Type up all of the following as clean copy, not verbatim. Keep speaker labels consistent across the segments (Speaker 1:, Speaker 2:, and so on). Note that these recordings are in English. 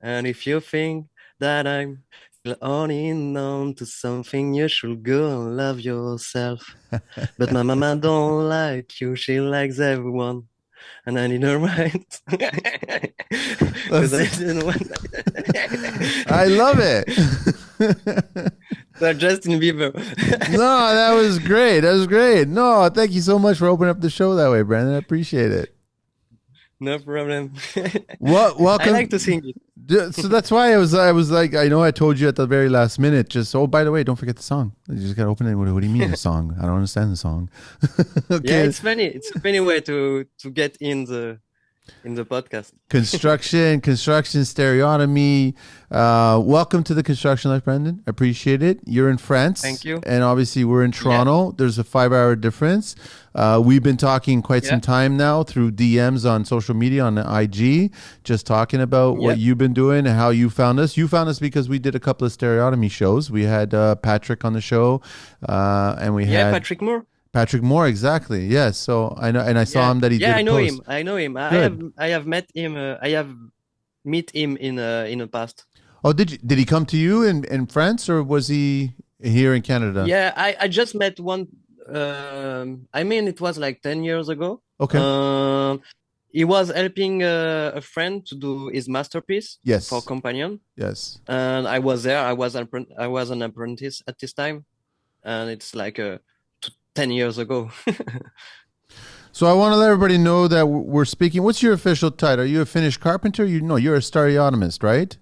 Speaker 1: And if you think that I'm still holding on to something, you should go and love yourself. But my mama don't like you, she likes everyone. And I need her right. Because
Speaker 2: That's
Speaker 1: I didn't want
Speaker 2: I love it.
Speaker 1: So Justin Bieber.
Speaker 2: No, that was great. That was great. No, thank you so much for opening up the show that way, Brandon. I appreciate it.
Speaker 1: No problem.
Speaker 2: What
Speaker 1: I like to
Speaker 2: welcome.
Speaker 1: sing it.
Speaker 2: So that's why I was like, I know I told you at the very last minute, just, oh, by the way, don't forget the song. You just got to open it. What do you mean the song? I don't understand the song.
Speaker 1: Yeah,
Speaker 2: Okay.
Speaker 1: it's funny. It's a funny way to get in the podcast.
Speaker 2: Construction, stereotomy. Welcome to the construction life, Brendan. I appreciate it. You're in
Speaker 1: Thank
Speaker 2: France,
Speaker 1: you.
Speaker 2: and obviously we're in
Speaker 1: Yeah,
Speaker 2: Toronto. There's a 5 hour difference. We've been talking quite
Speaker 1: yeah,
Speaker 2: some time now through DMs on social media on the IG, just talking about what
Speaker 1: yeah,
Speaker 2: you've been doing and how you found us. You found us because we did a couple of stereotomy shows. We had Patrick on the show, and we
Speaker 1: yeah.
Speaker 2: had
Speaker 1: Patrick Moore.
Speaker 2: Patrick Moore. Exactly. Yes. So I know, and I saw
Speaker 1: Yeah,
Speaker 2: him that he
Speaker 1: yeah.
Speaker 2: did a
Speaker 1: I know him.
Speaker 2: post.
Speaker 1: I know him.
Speaker 2: Good.
Speaker 1: I have met him. I have meet him in the past.
Speaker 2: Oh, did he come to you in France or was he here in Canada?
Speaker 1: Yeah, I just met one. I mean, it was like 10 years ago.
Speaker 2: Okay.
Speaker 1: Um, he was helping a friend to do his masterpiece for
Speaker 2: Yes.
Speaker 1: Companion,
Speaker 2: Yes.
Speaker 1: and I was there. I was an apprentice at this time, and it's like 10 years ago.
Speaker 2: So I want to let everybody know that we're speaking. What's your official title? Are you a finished carpenter? You know, you're a stereotomist, right?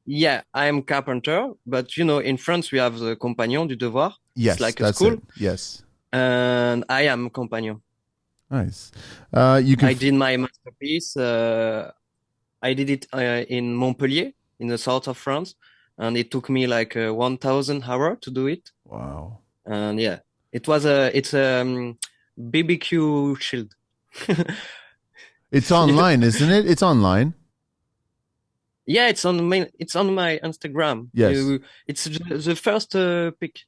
Speaker 1: Yeah, I'm carpenter, but in France we have the Compagnon du Devoir. It's
Speaker 2: Yes,
Speaker 1: like a
Speaker 2: that's it.
Speaker 1: school,
Speaker 2: Yes.
Speaker 1: and I am Compagnon.
Speaker 2: Nice. You can.
Speaker 1: I did my masterpiece. I did it in Montpellier, in the south of France, and it took me like 1,000 hours to do it.
Speaker 2: Wow.
Speaker 1: And yeah, it's a BBQ shield.
Speaker 2: It's online, isn't it? It's online.
Speaker 1: Yeah, it's on my Instagram.
Speaker 2: Yes.
Speaker 1: It's the first pic.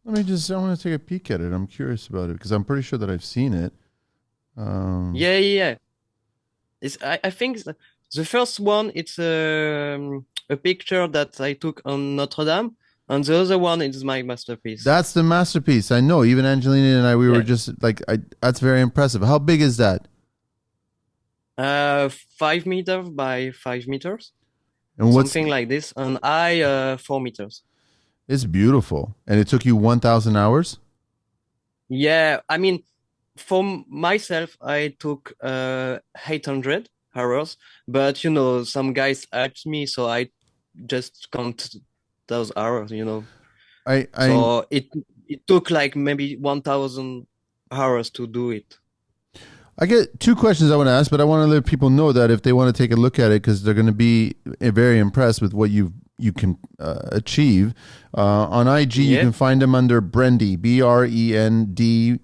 Speaker 2: Let me just. I want to take a peek at it. I'm curious about it because I'm pretty sure that I've seen it. Um,
Speaker 1: Yeah, yeah, yeah. I think the first one it's a picture that I took on Notre Dame, and the other one is my masterpiece.
Speaker 2: that's the masterpiece. I know. Even Angelina and I, we were
Speaker 1: Yeah.
Speaker 2: just like, that's very impressive. How big is that?
Speaker 1: 5 meters by 5 meters,
Speaker 2: And what's
Speaker 1: something like this, and I 4 meters.
Speaker 2: it's beautiful. And it took you 1,000 hours?
Speaker 1: Yeah, I mean, for myself, I took 800 hours, but some guys helped me, so I just count those hours.
Speaker 2: I
Speaker 1: So it took like maybe 1,000 hours to do it.
Speaker 2: I get two questions I want to ask, but I want to let people know that if they want to take a look at it, because they're going to be very impressed with what you can achieve. On IG, you
Speaker 1: Yeah,
Speaker 2: can find them under Brendy, BRENDY_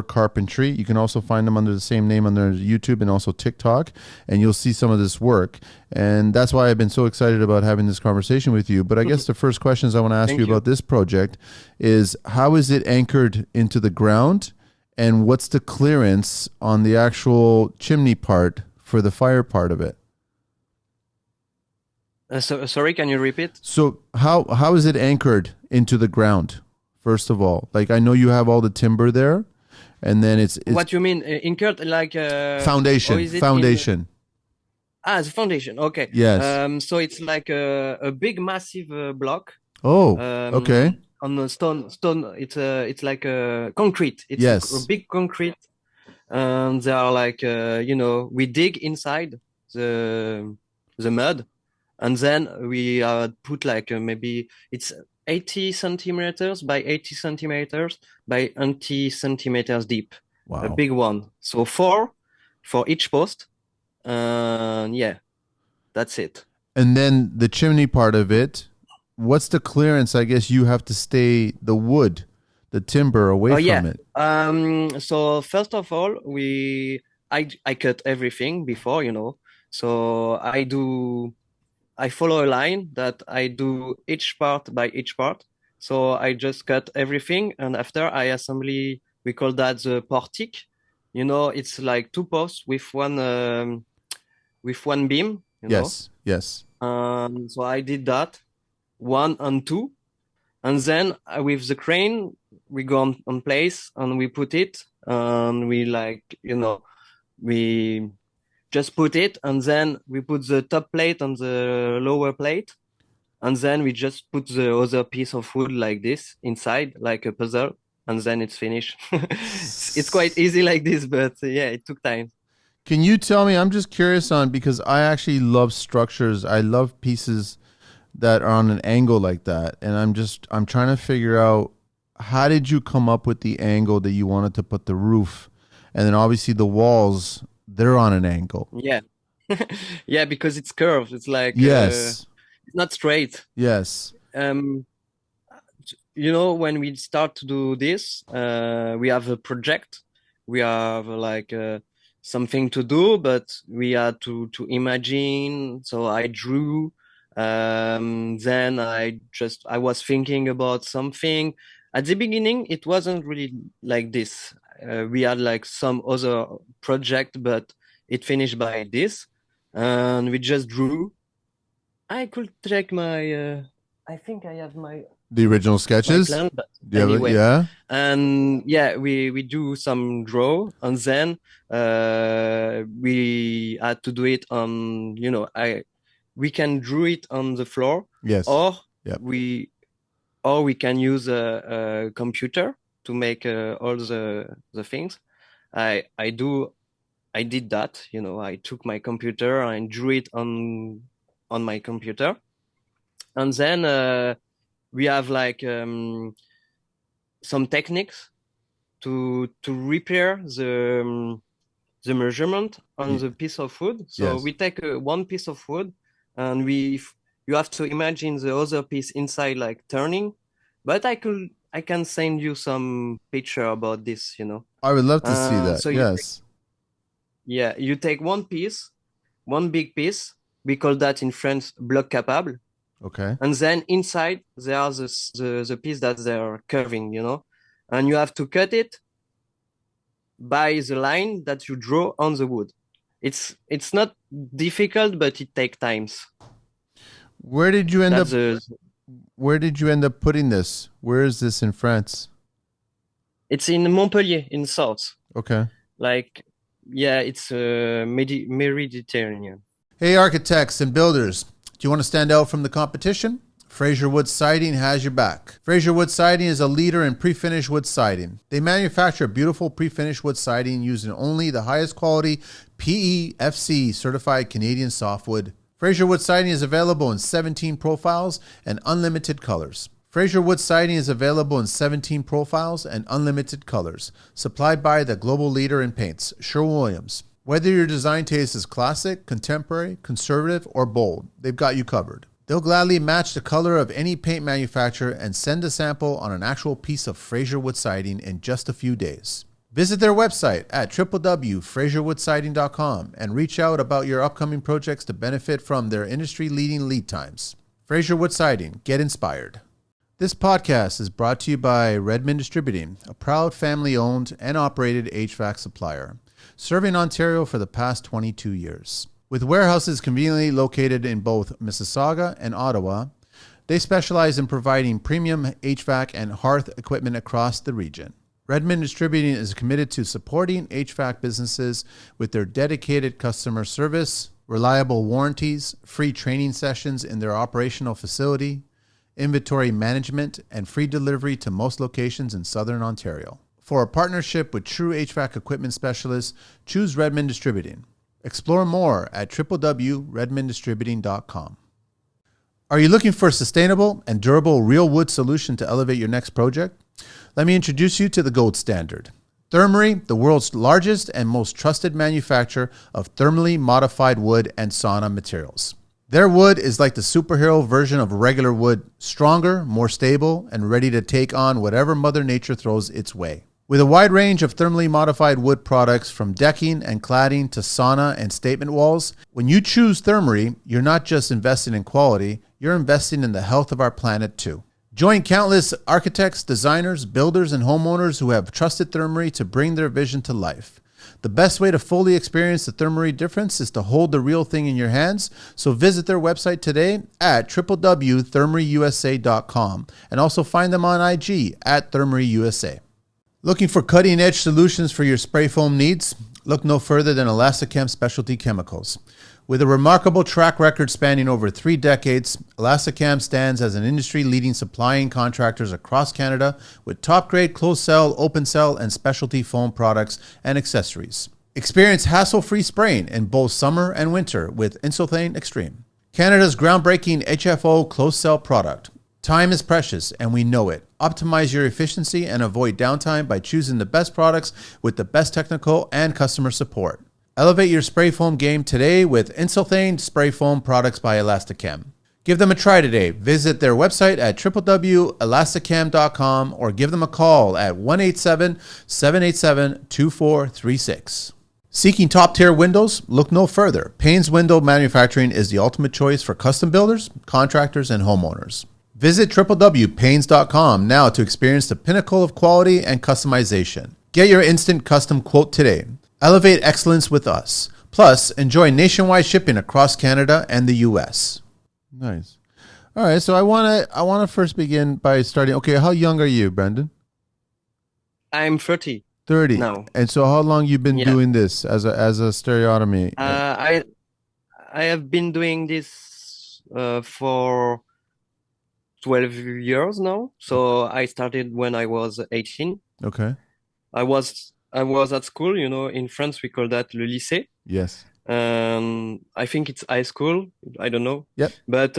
Speaker 2: carpentry. You can also find them under the same name under YouTube and also TikTok, and you'll see some of this work. And that's why I've been so excited about having this conversation with you. But I guess the first questions I want to ask you
Speaker 1: thank you.
Speaker 2: about this project is how is it anchored into the ground? And what's the clearance on the actual chimney part for the fire part of it?
Speaker 1: Sorry, can you repeat?
Speaker 2: So how is it anchored into the ground? First of all, like I know you have all the timber there, and then it's
Speaker 1: What you mean, incurred like, or
Speaker 2: foundation
Speaker 1: is it in?
Speaker 2: foundation.
Speaker 1: The foundation. Okay.
Speaker 2: Yes.
Speaker 1: So it's like a big, massive block.
Speaker 2: Oh, okay.
Speaker 1: On the stone. It's like a concrete. It's a
Speaker 2: Yes.
Speaker 1: big concrete, and they are like, we dig inside the mud, and then we put like maybe it's 80 centimeters by 80 centimeters by 80 centimeters deep, a
Speaker 2: Wow.
Speaker 1: big one. So four for each post, and yeah, that's it.
Speaker 2: And then the chimney part of it. What's the clearance? I guess you have to stay the wood, the timber away
Speaker 1: Oh yeah.
Speaker 2: from it.
Speaker 1: So first of all, I cut everything before. So I follow a line that I do each part by each part. So I just cut everything, and after I assembly, we call that the portique. It's like two posts with one with one beam, you know.
Speaker 2: Yes. Yes.
Speaker 1: So I did that, one and two. And then with the crane, we go on place and we put it and we like, we just put it and then we put the top plate on the lower plate. And then we just put the other piece of wood like this inside, like a puzzle, and then it's finished. It's quite easy like this, but yeah, it took time.
Speaker 2: Can you tell me? I'm just curious on because I actually love structures. I love pieces that are on an angle like that, and I'm trying to figure out how did you come up with the angle that you wanted to put the roof, and then obviously the walls they're on an angle.
Speaker 1: Yeah. Yeah, because it's curved. It's like
Speaker 2: Yes.
Speaker 1: it's not straight.
Speaker 2: Yes.
Speaker 1: Um, when we start to do this, we have a project. We have like something to do, but we had to imagine. So I drew. Then I was thinking about something. At the beginning, it wasn't really like this. We had like some other project, but it finished by this, and we just drew. I could check my. I think I have
Speaker 2: The original
Speaker 1: my
Speaker 2: sketches.
Speaker 1: plan, but
Speaker 2: Do you have it?
Speaker 1: anyway.
Speaker 2: Yeah.
Speaker 1: And yeah, we do some draw, and then we had to do it on. I we can draw it on the floor,
Speaker 2: Yes.
Speaker 1: or
Speaker 2: Yep.
Speaker 1: we can use a computer to make all the things. I did that. I took my computer and drew it on my computer, and then we have like some techniques to repair the measurement on
Speaker 2: Y-
Speaker 1: the piece of wood. So
Speaker 2: yes.
Speaker 1: we take one piece of wood, and you have to imagine the other piece inside like turning. But I can send you some picture about this.
Speaker 2: I would love to see that.
Speaker 1: So
Speaker 2: Yes.
Speaker 1: you take one piece, one big piece. We call that in France bloc capable.
Speaker 2: Okay.
Speaker 1: And then inside there are the piece that they're curving. And you have to cut it by the line that you draw on the wood. It's not difficult, but it takes times.
Speaker 2: Where did you end up?
Speaker 1: That's the
Speaker 2: Where did you end up putting this? Where is this in France?
Speaker 1: It's in Montpellier in south.
Speaker 2: Okay.
Speaker 1: Like yeah, it's Mediterranean.
Speaker 2: Hey, architects and builders. Do you want to stand out from the competition? Fraser Wood Siding has your back. Fraser Wood Siding is a leader in pre-finished wood siding. They manufacture beautiful pre-finished wood siding using only the highest quality PEFC certified Canadian softwood. Fraser Wood Siding is available in 17 profiles and unlimited colors. Fraser Wood Siding is available in 17 profiles and unlimited colors, supplied by the global leader in paints, Sherwin-Williams. Whether your design taste is classic, contemporary, conservative, or bold, they've got you covered. They'll gladly match the color of any paint manufacturer and send a sample on an actual piece of Fraser Wood Siding in just a few days. Visit their website at www.fraserwoodsiding.com and reach out about your upcoming projects to benefit from their industry-leading lead times. Fraser Wood Siding, get inspired. This podcast is brought to you by Redmond Distributing, a proud family-owned and operated HVAC supplier, serving Ontario for the past 22 years. With warehouses conveniently located in both Mississauga and Ottawa, they specialize in providing premium HVAC and hearth equipment across the region. Redmond Distributing is committed to supporting HVAC businesses with their dedicated customer service, reliable warranties, free training sessions in their operational facility, inventory management, and free delivery to most locations in Southern Ontario. For a partnership with true HVAC equipment specialists, choose Redmond Distributing. Explore more at www.redmonddistributing.com. Are you looking for a sustainable and durable real wood solution to elevate your next project? Let me introduce you to the gold standard. Thermery, the world's largest and most trusted manufacturer of thermally modified wood and sauna materials. Their wood is like the superhero version of regular wood, stronger, more stable, and ready to take on whatever Mother Nature throws its way. With a wide range of thermally modified wood products from decking and cladding to sauna and statement walls, when you choose Thermery, you're not just investing in quality, you're investing in the health of our planet too. Join countless architects, designers, builders, and homeowners who have trusted Thermery to bring their vision to life. The best way to fully experience the Thermarie difference is to hold the real thing in your hands. So visit their website today at www.thermarieusa.com and also find them on IG at thermarieusa. Looking for cutting-edge solutions for your spray foam needs? Look no further than Elasticam Specialty Chemicals. With a remarkable track record spanning over 3 decades, Elasticam stands as an industry-leading supplying contractors across Canada with top-grade closed-cell, open-cell, and specialty foam products and accessories. Experience hassle-free spraying in both summer and winter with Insulthane Extreme, Canada's groundbreaking HFO closed-cell product. Time is precious, and we know it. Optimize your efficiency and avoid downtime by choosing the best products with the best technical and customer support. Elevate your spray foam game today with Insulthane Spray Foam products by Elasticam. Give them a try today. Visit their website at www.elasticam.com or give them a call at 1-877-787-2436. Seeking top-tier windows? Look no further. Payne's Window Manufacturing is the ultimate choice for custom builders, contractors, and homeowners. Visit www.paynes.com now to experience the pinnacle of quality and customization. Get your instant custom quote today. Elevate excellence with us. Plus, enjoy nationwide shipping across Canada and the U.S. Nice. All right, so I wanna first begin by starting. Okay, how young are you, Brendan?
Speaker 1: I'm 30
Speaker 2: 30.
Speaker 1: now.
Speaker 2: And so, how long you been
Speaker 1: Yeah.
Speaker 2: doing this as a stereotomy?
Speaker 1: I have been doing this for 12 years now. So I started when I was 18.
Speaker 2: Okay.
Speaker 1: I was at school, in France we call that le lycée.
Speaker 2: Yes.
Speaker 1: I think it's high school. I don't know.
Speaker 2: Yep.
Speaker 1: But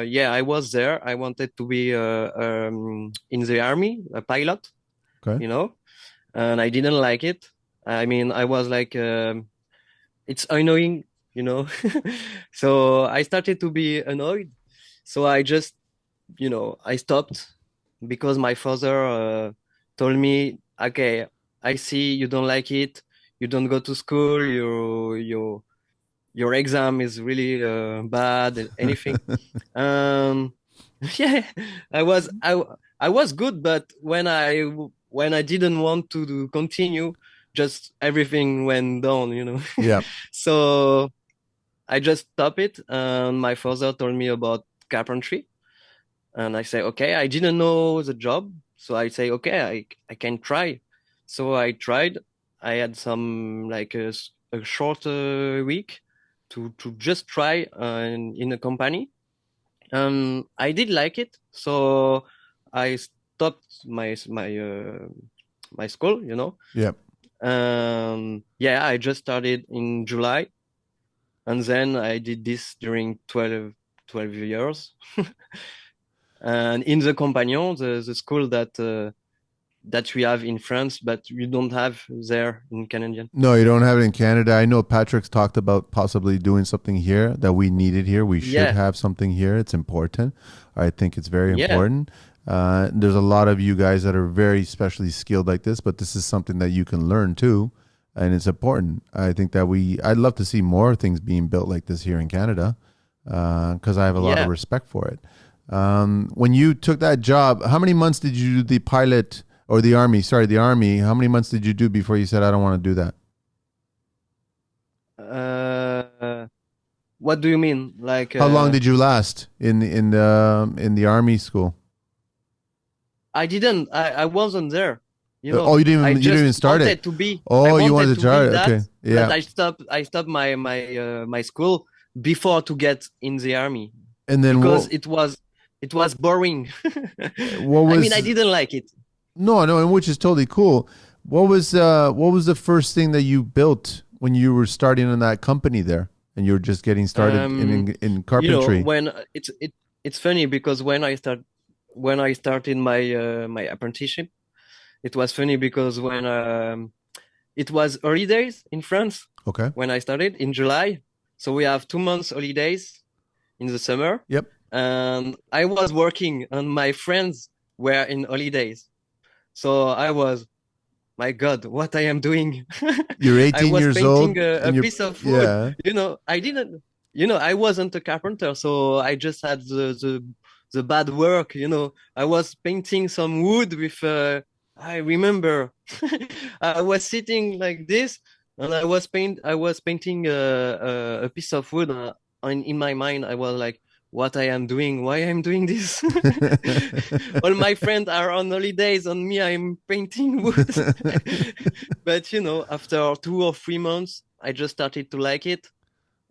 Speaker 1: yeah, I was there. I wanted to be in the army, a pilot,
Speaker 2: Okay.
Speaker 1: and I didn't like it. I mean, I was like, it's annoying, So I started to be annoyed. So I just, I stopped because my father told me, okay, I see you don't like it. You don't go to school. Your exam is really bad and anything. Um, yeah, I was good, but when I didn't want to continue, just everything went down.
Speaker 2: Yeah.
Speaker 1: So I just stopped it, and my father told me about carpentry, and I say, okay, I didn't know the job, so I say, okay, I can try. So I tried. I had some like a short week to just try in a company. I did like it, so I stopped my school.
Speaker 2: Yep.
Speaker 1: Yeah, I just started in July, and then I did this during 12 years. And in the Compagnon, the school that we have in France, but we don't have there in Canadian.
Speaker 2: No, you don't have it in Canada. I know Patrick's talked about possibly doing something here that we needed here. We should
Speaker 1: Yeah,
Speaker 2: have something here. It's important. I think it's very
Speaker 1: yeah,
Speaker 2: important. There's a lot of you guys that are very specially skilled like this, but this is something that you can learn too, and it's important. I think that I'd love to see more things being built like this here in Canada, because I have a lot of
Speaker 1: yeah.
Speaker 2: respect for it. When you took that job, how many months did you do the pilot or the army? Sorry, the army. How many months did you do before you said, I don't want to do that?
Speaker 1: What do you mean? Like,
Speaker 2: How long did you last in the army school?
Speaker 1: I didn't. I wasn't there.
Speaker 2: Oh, you didn't
Speaker 1: I
Speaker 2: even you didn't
Speaker 1: just
Speaker 2: even start it.
Speaker 1: wanted to be. I
Speaker 2: Oh, you wanted
Speaker 1: wanted
Speaker 2: to
Speaker 1: to be
Speaker 2: start it.
Speaker 1: that,
Speaker 2: Okay,
Speaker 1: but
Speaker 2: yeah.
Speaker 1: I stopped my school before to get in the army
Speaker 2: And then
Speaker 1: because
Speaker 2: what?
Speaker 1: it was boring.
Speaker 2: What
Speaker 1: I mean, I
Speaker 2: was?
Speaker 1: didn't like it.
Speaker 2: No, no, and which is totally cool. What was the first thing that you built when you were starting in that company there, and you were just getting started
Speaker 1: Um,
Speaker 2: in carpentry?
Speaker 1: when it's funny because when I started my apprenticeship, it was funny because when it was holidays in France
Speaker 2: Okay.
Speaker 1: when I started in July, so we have 2 months holidays in the summer,
Speaker 2: Yep.
Speaker 1: and I was working, and my friends were in holidays, so I was, my God, what I am doing?
Speaker 2: You're
Speaker 1: I
Speaker 2: 18
Speaker 1: was
Speaker 2: years
Speaker 1: painting
Speaker 2: old,
Speaker 1: a
Speaker 2: and you're
Speaker 1: piece of wood.
Speaker 2: yeah.
Speaker 1: I didn't, I wasn't a carpenter, so I just had the bad work. I was painting some wood with I remember I was sitting like this and I was painting a piece of wood and in my mind I was like what I am doing, why I'm doing this. All my friends are on holidays and me I'm painting wood. But after 2 or 3 months I just started to like it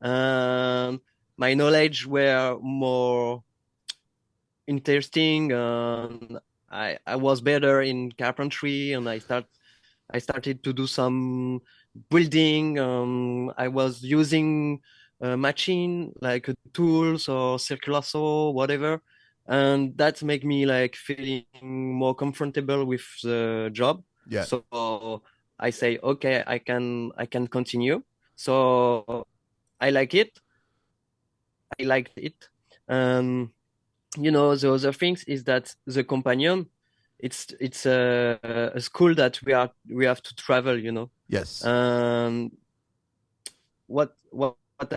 Speaker 1: and my knowledge were more interesting and I was better in carpentry and I started to do some building. I was using a machine like tools or circular saw, whatever, and that make me like feeling more comfortable with the job.
Speaker 2: Yeah.
Speaker 1: So I say, okay, I can continue. So I like it. I liked it. Um, the other things is that the companion, it's a school that we have to travel,
Speaker 2: Yes.
Speaker 1: and what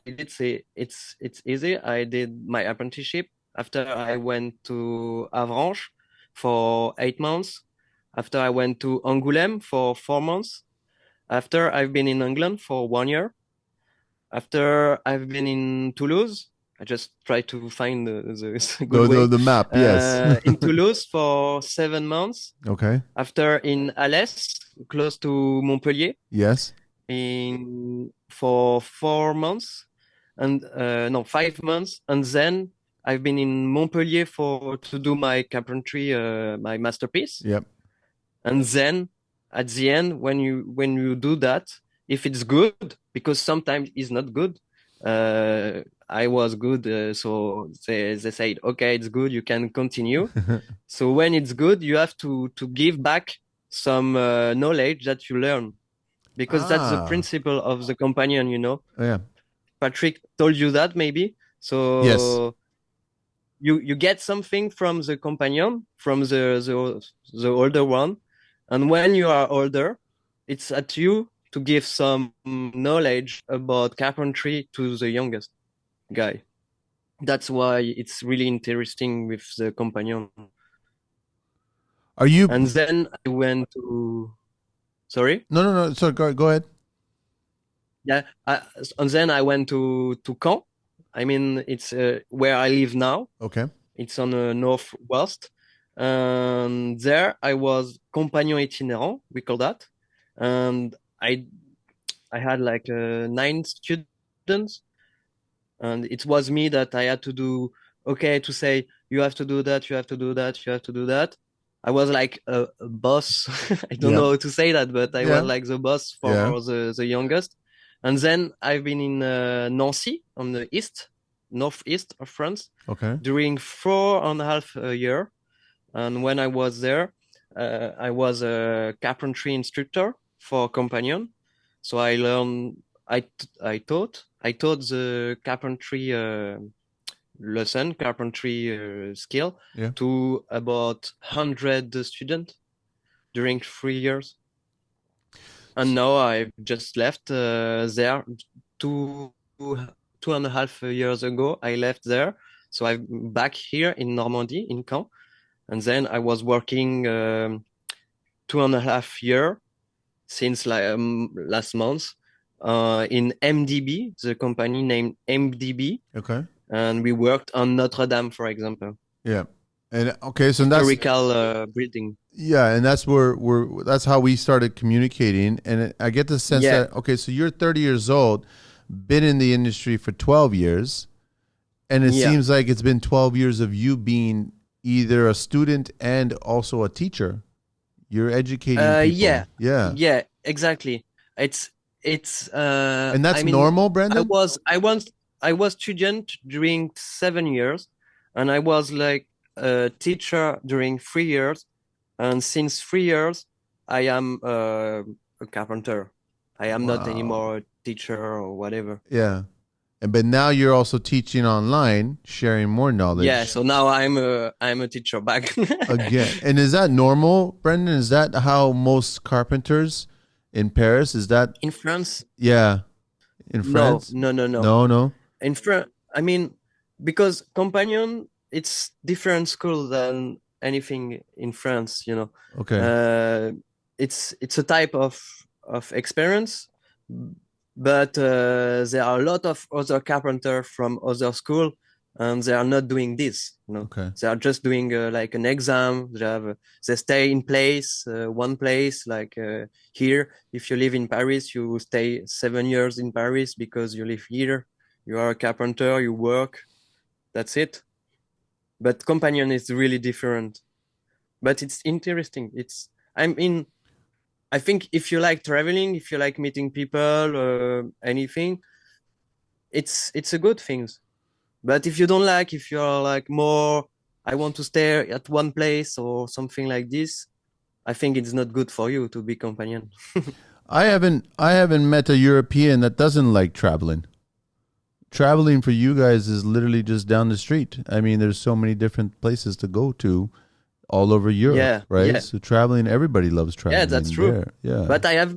Speaker 1: I did say it's easy. I did my apprenticeship after I went to Avranches for 8 months. After I went to Angoulême for 4 months. After I've been in England for 1 year. After I've been in Toulouse, I just try to find the good way.
Speaker 2: The map, yes.
Speaker 1: In Toulouse for 7 months.
Speaker 2: Okay.
Speaker 1: After in Alès, close to Montpellier,
Speaker 2: Yes.
Speaker 1: in for 4 months, and no, 5 months, and then I've been in Montpellier for to do my carpentry, my masterpiece.
Speaker 2: Yep.
Speaker 1: And then at the end, when you do that, if it's good, because sometimes it's not good, I was good, so they said, okay, it's good, you can continue. So when it's good, you have to give back some knowledge that you learn, because that's the
Speaker 2: Ah.
Speaker 1: principle of the companion,
Speaker 2: Yeah.
Speaker 1: Patrick told you that maybe.
Speaker 2: Yes.
Speaker 1: So you get something from the companion, from the older one, and when you are older, it's at you to give some knowledge about carpentry to the youngest guy. That's why it's really interesting with the companion.
Speaker 2: Are you
Speaker 1: And then I went to, sorry,
Speaker 2: No, no, no. So go ahead.
Speaker 1: yeah, and then I went to Caen. I mean, it's where I live now.
Speaker 2: Okay.
Speaker 1: It's on the northwest. And there I was compagnon itinérant, we call that. And I had like 9 students, and it was me that I had to do, okay, to say, you have to do that, you have to do that, you have to do that. I was like a boss. I don't
Speaker 2: Yeah.
Speaker 1: know how to say that, but I was
Speaker 2: Yeah.
Speaker 1: like the boss
Speaker 2: Yeah.
Speaker 1: for the youngest. And then I've been in Nancy on the northeast of France
Speaker 2: Okay.
Speaker 1: during 4.5 years. And when I was there, I was a carpentry instructor for Companion. So I learned, I taught the carpentry lesson, carpentry skill
Speaker 2: Yeah.
Speaker 1: to about 100 students during 3 years. And now I've just left there two 2.5 years ago. I left there, so I'm back here in Normandy, in Caen, and then I was working 2.5 years since like last month in MDB, the company named MDB,
Speaker 2: Okay.
Speaker 1: and we worked on Notre Dame, for example,
Speaker 2: Yeah. And okay, so that's
Speaker 1: historical building.
Speaker 2: yeah, and that's where that's how we started communicating. And I get the sense
Speaker 1: Yeah,
Speaker 2: that okay, so you're 30 years old, been in the industry for 12 years, and it
Speaker 1: yeah,
Speaker 2: seems like it's been 12 years of you being either a student and also a teacher. You're educating
Speaker 1: yeah,
Speaker 2: people. Yeah.
Speaker 1: yeah, exactly. It's it's.
Speaker 2: And
Speaker 1: I
Speaker 2: that's
Speaker 1: mean,
Speaker 2: normal,
Speaker 1: I
Speaker 2: Brendan?
Speaker 1: was I was I was student during 7 years, and I was like a teacher during 3 years, and since 3 years, I am a carpenter. I am not
Speaker 2: Wow.
Speaker 1: anymore a teacher or whatever.
Speaker 2: Yeah. And but now you're also teaching online, sharing more
Speaker 1: Yeah,
Speaker 2: knowledge.
Speaker 1: so now I'm a teacher back.
Speaker 2: Again, and is that normal, Brendan? Is that how most carpenters in Paris? Is that
Speaker 1: In France,
Speaker 2: yeah, in
Speaker 1: no,
Speaker 2: France?
Speaker 1: no, no, no.
Speaker 2: No, no.
Speaker 1: In France, I mean, because companion, it's different school than anything in France, you know.
Speaker 2: Okay.
Speaker 1: Uh, it's a type of experience, but there are a lot of other carpenter from other school, and they are not doing this, you know.
Speaker 2: Okay.
Speaker 1: They are just doing like an exam. They stay in place, one place. Like here, if you live in Paris, you stay 7 years in Paris because you live here. You are a carpenter. You work. That's it. But companion is really different. But it's interesting. I mean, I think if you like traveling, if you like meeting people, anything, it's a good thing. But if you don't like, if you're like more, I want to stay at one place or something like this, I think it's not good for you to be companion.
Speaker 2: I haven't met a European that doesn't like traveling. Traveling for you guys is literally just down the street. I mean, there's so many different places to go to all over Europe,
Speaker 1: Yeah,
Speaker 2: right?
Speaker 1: yeah,
Speaker 2: So traveling, everybody loves
Speaker 1: yeah, that's
Speaker 2: traveling
Speaker 1: true.
Speaker 2: there. Yeah.
Speaker 1: But I have,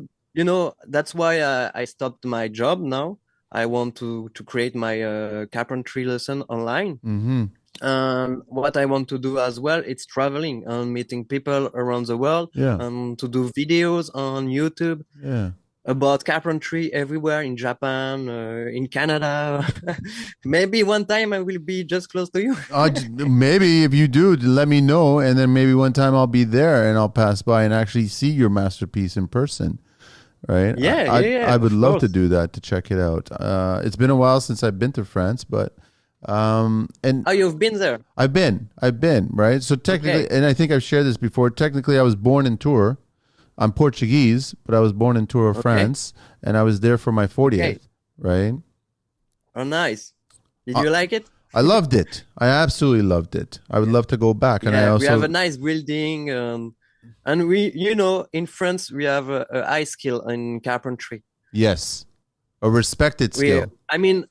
Speaker 1: that's why I stopped my job now. I want to create my carpentry lesson online.
Speaker 2: Mm-hmm.
Speaker 1: What I want to do as well, it's traveling and meeting people around the world
Speaker 2: Yeah.
Speaker 1: and to do videos on YouTube
Speaker 2: Yeah.
Speaker 1: about carpentry everywhere in Japan, in Canada. Maybe one time I will be just close to you.
Speaker 2: Maybe if you do, let me know, and then maybe one time I'll be there and I'll pass by and actually see your masterpiece in person. Right?
Speaker 1: Yeah,
Speaker 2: I
Speaker 1: yeah,
Speaker 2: I,
Speaker 1: yeah,
Speaker 2: I would
Speaker 1: of
Speaker 2: love to
Speaker 1: course.
Speaker 2: do that to check it out. It's been a while since I've been to France, but and
Speaker 1: Oh, you've been there.
Speaker 2: I've been right. So technically,
Speaker 1: Okay,
Speaker 2: and I think I've shared this before. Technically, I was born in Tours. I'm Portuguese, but I was born in Tours,
Speaker 1: okay,
Speaker 2: France, and I was there for my
Speaker 1: okay.
Speaker 2: 40th. Right?
Speaker 1: Oh, nice. Did
Speaker 2: I,
Speaker 1: you like it?
Speaker 2: I loved it. I absolutely loved it. I would
Speaker 1: Yeah.
Speaker 2: love to go back, and I
Speaker 1: Yeah, we have a
Speaker 2: also
Speaker 1: nice building, and in France we have a high skill in carpentry.
Speaker 2: yes, a respected skill.
Speaker 1: I mean,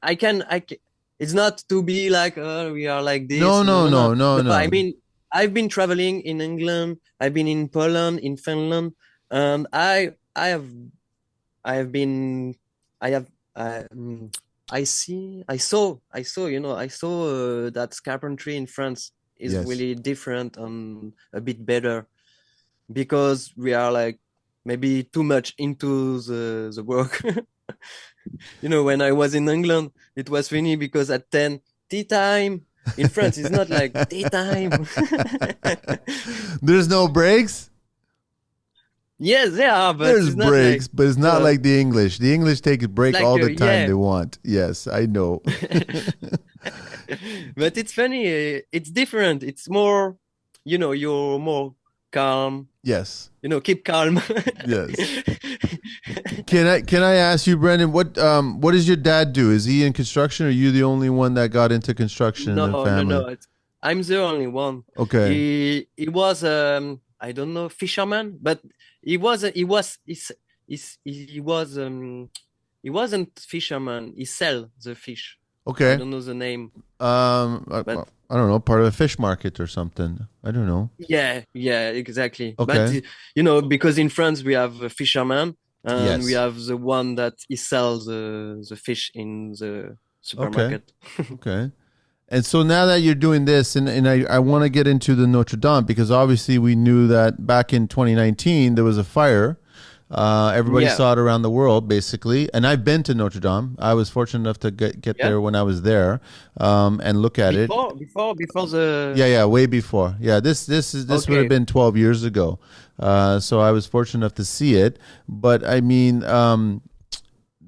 Speaker 1: it's not to be like, we are like this.
Speaker 2: No,
Speaker 1: No,
Speaker 2: no,
Speaker 1: no, no,
Speaker 2: no, no,
Speaker 1: no. I
Speaker 2: no.
Speaker 1: mean, I've been traveling in England. I've been in Poland, in Finland, and I have been, I have, I saw that carpentry in France is
Speaker 2: Yes.
Speaker 1: really different and a bit better because we are like maybe too much into the work. When I was in England, it was funny because at 10, tea time. In France, it's not like tea time.
Speaker 2: There's no breaks.
Speaker 1: Yes, they are, but
Speaker 2: There's
Speaker 1: it's not like,
Speaker 2: breaks, but it's not
Speaker 1: uh,
Speaker 2: like the English. The English take a
Speaker 1: it's
Speaker 2: break
Speaker 1: like,
Speaker 2: all the time
Speaker 1: yeah.
Speaker 2: they want. Yes, I know.
Speaker 1: But it's funny. It's different. It's more, you're more calm.
Speaker 2: Yes,
Speaker 1: Keep calm.
Speaker 2: yes. Can I ask you, Brendan, what does your dad do? Is he in construction, or are you the only one that got into construction in the
Speaker 1: No, no,
Speaker 2: family?
Speaker 1: no. I'm the only one.
Speaker 2: Okay,
Speaker 1: He was I don't know, fisherman, but he was he was he wasn't fisherman. He sell the fish. I
Speaker 2: okay.
Speaker 1: don't know the name, but
Speaker 2: I don't know, part of a fish market or something. I don't know.
Speaker 1: yeah, yeah, exactly. But
Speaker 2: Okay.
Speaker 1: because in France we have a fisherman and we
Speaker 2: Yes.
Speaker 1: have the one that he sells the fish in the
Speaker 2: Okay.
Speaker 1: supermarket.
Speaker 2: Okay. And so now that you're doing this, and I want to get into the Notre Dame because obviously we knew that back in 2019 there was a fire. Everybody
Speaker 1: Yeah,
Speaker 2: saw it around the world, basically. And I've been to Notre Dame. I was fortunate enough to get
Speaker 1: yeah.
Speaker 2: there when I was there and look at it.
Speaker 1: Before the
Speaker 2: Yeah, yeah, way before. Yeah, this would have
Speaker 1: okay.
Speaker 2: been 12 years ago. So I was fortunate enough to see it. But I mean,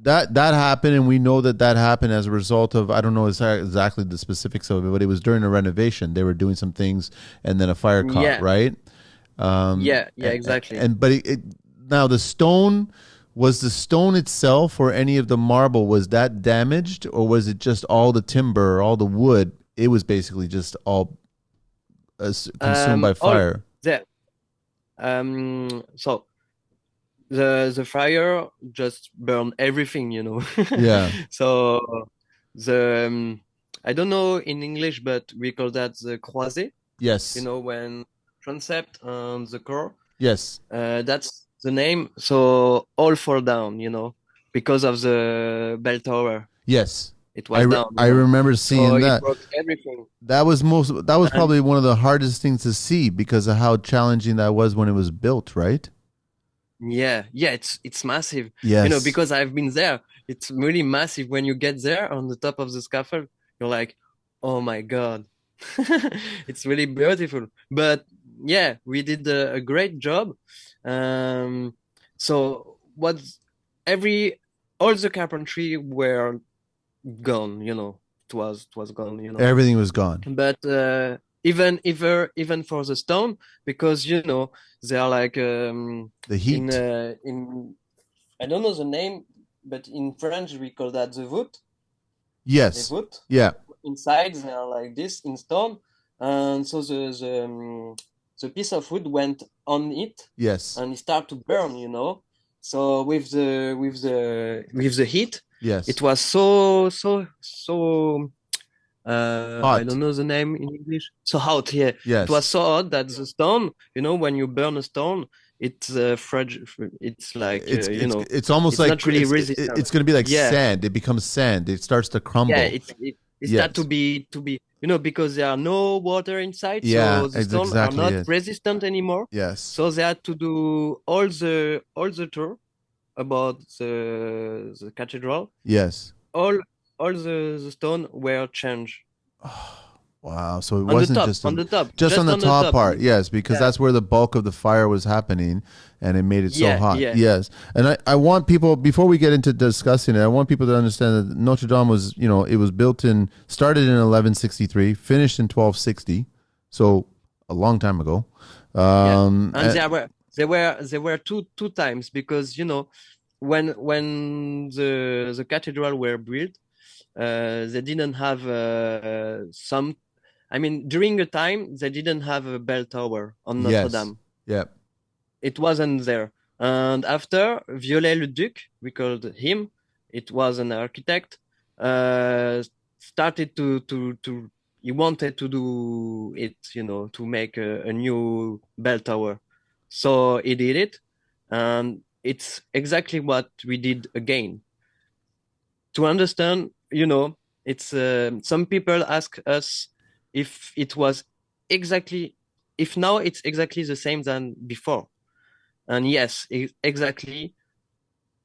Speaker 2: that happened, and we know that happened as a result of I don't know exactly the specifics of it, but it was during a renovation. They were doing some things, and then a fire caught,
Speaker 1: Yeah,
Speaker 2: right?
Speaker 1: yeah, exactly.
Speaker 2: But now was the stone itself or any of the marble was that damaged, or was it just all the timber, all the wood? It was basically just all consumed by
Speaker 1: All
Speaker 2: fire.
Speaker 1: the so the fire just burned everything.
Speaker 2: Yeah.
Speaker 1: So the I don't know in English, but we call that the croisé.
Speaker 2: Yes.
Speaker 1: When transept and the core.
Speaker 2: Yes.
Speaker 1: That's the name. So all fall down. Because of the bell tower.
Speaker 2: Yes.
Speaker 1: It was down,
Speaker 2: I remember
Speaker 1: so
Speaker 2: seeing
Speaker 1: it
Speaker 2: that.
Speaker 1: broke everything.
Speaker 2: That was
Speaker 1: And
Speaker 2: probably one of the hardest things to see because of how challenging that was when it was built, right?
Speaker 1: yeah, yeah, it's massive,
Speaker 2: Yes.
Speaker 1: because I've been there. It's really massive. When you get there on the top of the scaffold, you're like, oh my God. It's really beautiful. But yeah, we did a great job. Um, so what's every all the carpentry were gone, it was gone.
Speaker 2: Everything was gone.
Speaker 1: But even for the stone, because they are like
Speaker 2: The
Speaker 1: in
Speaker 2: heat.
Speaker 1: I don't know the name, but in French we call that the voûte, les
Speaker 2: Yes.
Speaker 1: voûtes.
Speaker 2: Yeah.
Speaker 1: Inside they are like this in stone, and so the piece of wood went on it,
Speaker 2: Yes.
Speaker 1: and it started to burn. So with the heat, it
Speaker 2: Yes.
Speaker 1: was so I
Speaker 2: Hot.
Speaker 1: don't know the name in English. So hot, yeah. It was
Speaker 2: Yes.
Speaker 1: so hot that the stone, when you burn a stone, it's fragile. It's like
Speaker 2: It's almost
Speaker 1: it's
Speaker 2: like
Speaker 1: not really resistant.
Speaker 2: it's going to be like
Speaker 1: Yeah,
Speaker 2: sand. It becomes sand. It starts to
Speaker 1: yeah.
Speaker 2: crumble.
Speaker 1: It start to
Speaker 2: Yes.
Speaker 1: be because there are no water inside,
Speaker 2: Yeah,
Speaker 1: so the
Speaker 2: it's
Speaker 1: stone are
Speaker 2: exactly
Speaker 1: not
Speaker 2: it.
Speaker 1: resistant anymore.
Speaker 2: Yes.
Speaker 1: So they had to do all the tour about the cathedral.
Speaker 2: Yes.
Speaker 1: All all the stone were changed
Speaker 2: Wow. So it
Speaker 1: on the
Speaker 2: wasn't
Speaker 1: top,
Speaker 2: just
Speaker 1: on the top,
Speaker 2: just on
Speaker 1: just
Speaker 2: the
Speaker 1: on the
Speaker 2: top
Speaker 1: top.
Speaker 2: part. Yes, because
Speaker 1: Yeah,
Speaker 2: that's where the bulk of the fire was happening and it made it so
Speaker 1: yeah,
Speaker 2: hot.
Speaker 1: yeah,
Speaker 2: Yes. And I want people before we get into discussing it, I want people to understand that Notre Dame was, it was started in 1163, finished in 1260. So a long time ago.
Speaker 1: yeah.
Speaker 2: Um
Speaker 1: And
Speaker 2: and-
Speaker 1: there were two times, because when the cathedral were built, they didn't have some. I mean, during the time they didn't have a bell tower on Notre
Speaker 2: yes.
Speaker 1: Dame.
Speaker 2: Yeah.
Speaker 1: It wasn't there. And after Viollet-le-Duc, we called him. It was an architect. Uh, Started to he wanted to do it, to make a new bell tower. So he did it, and it's exactly what we did again. To understand, it's some people ask us if it was exactly, if now it's exactly the same than before. And yes, exactly.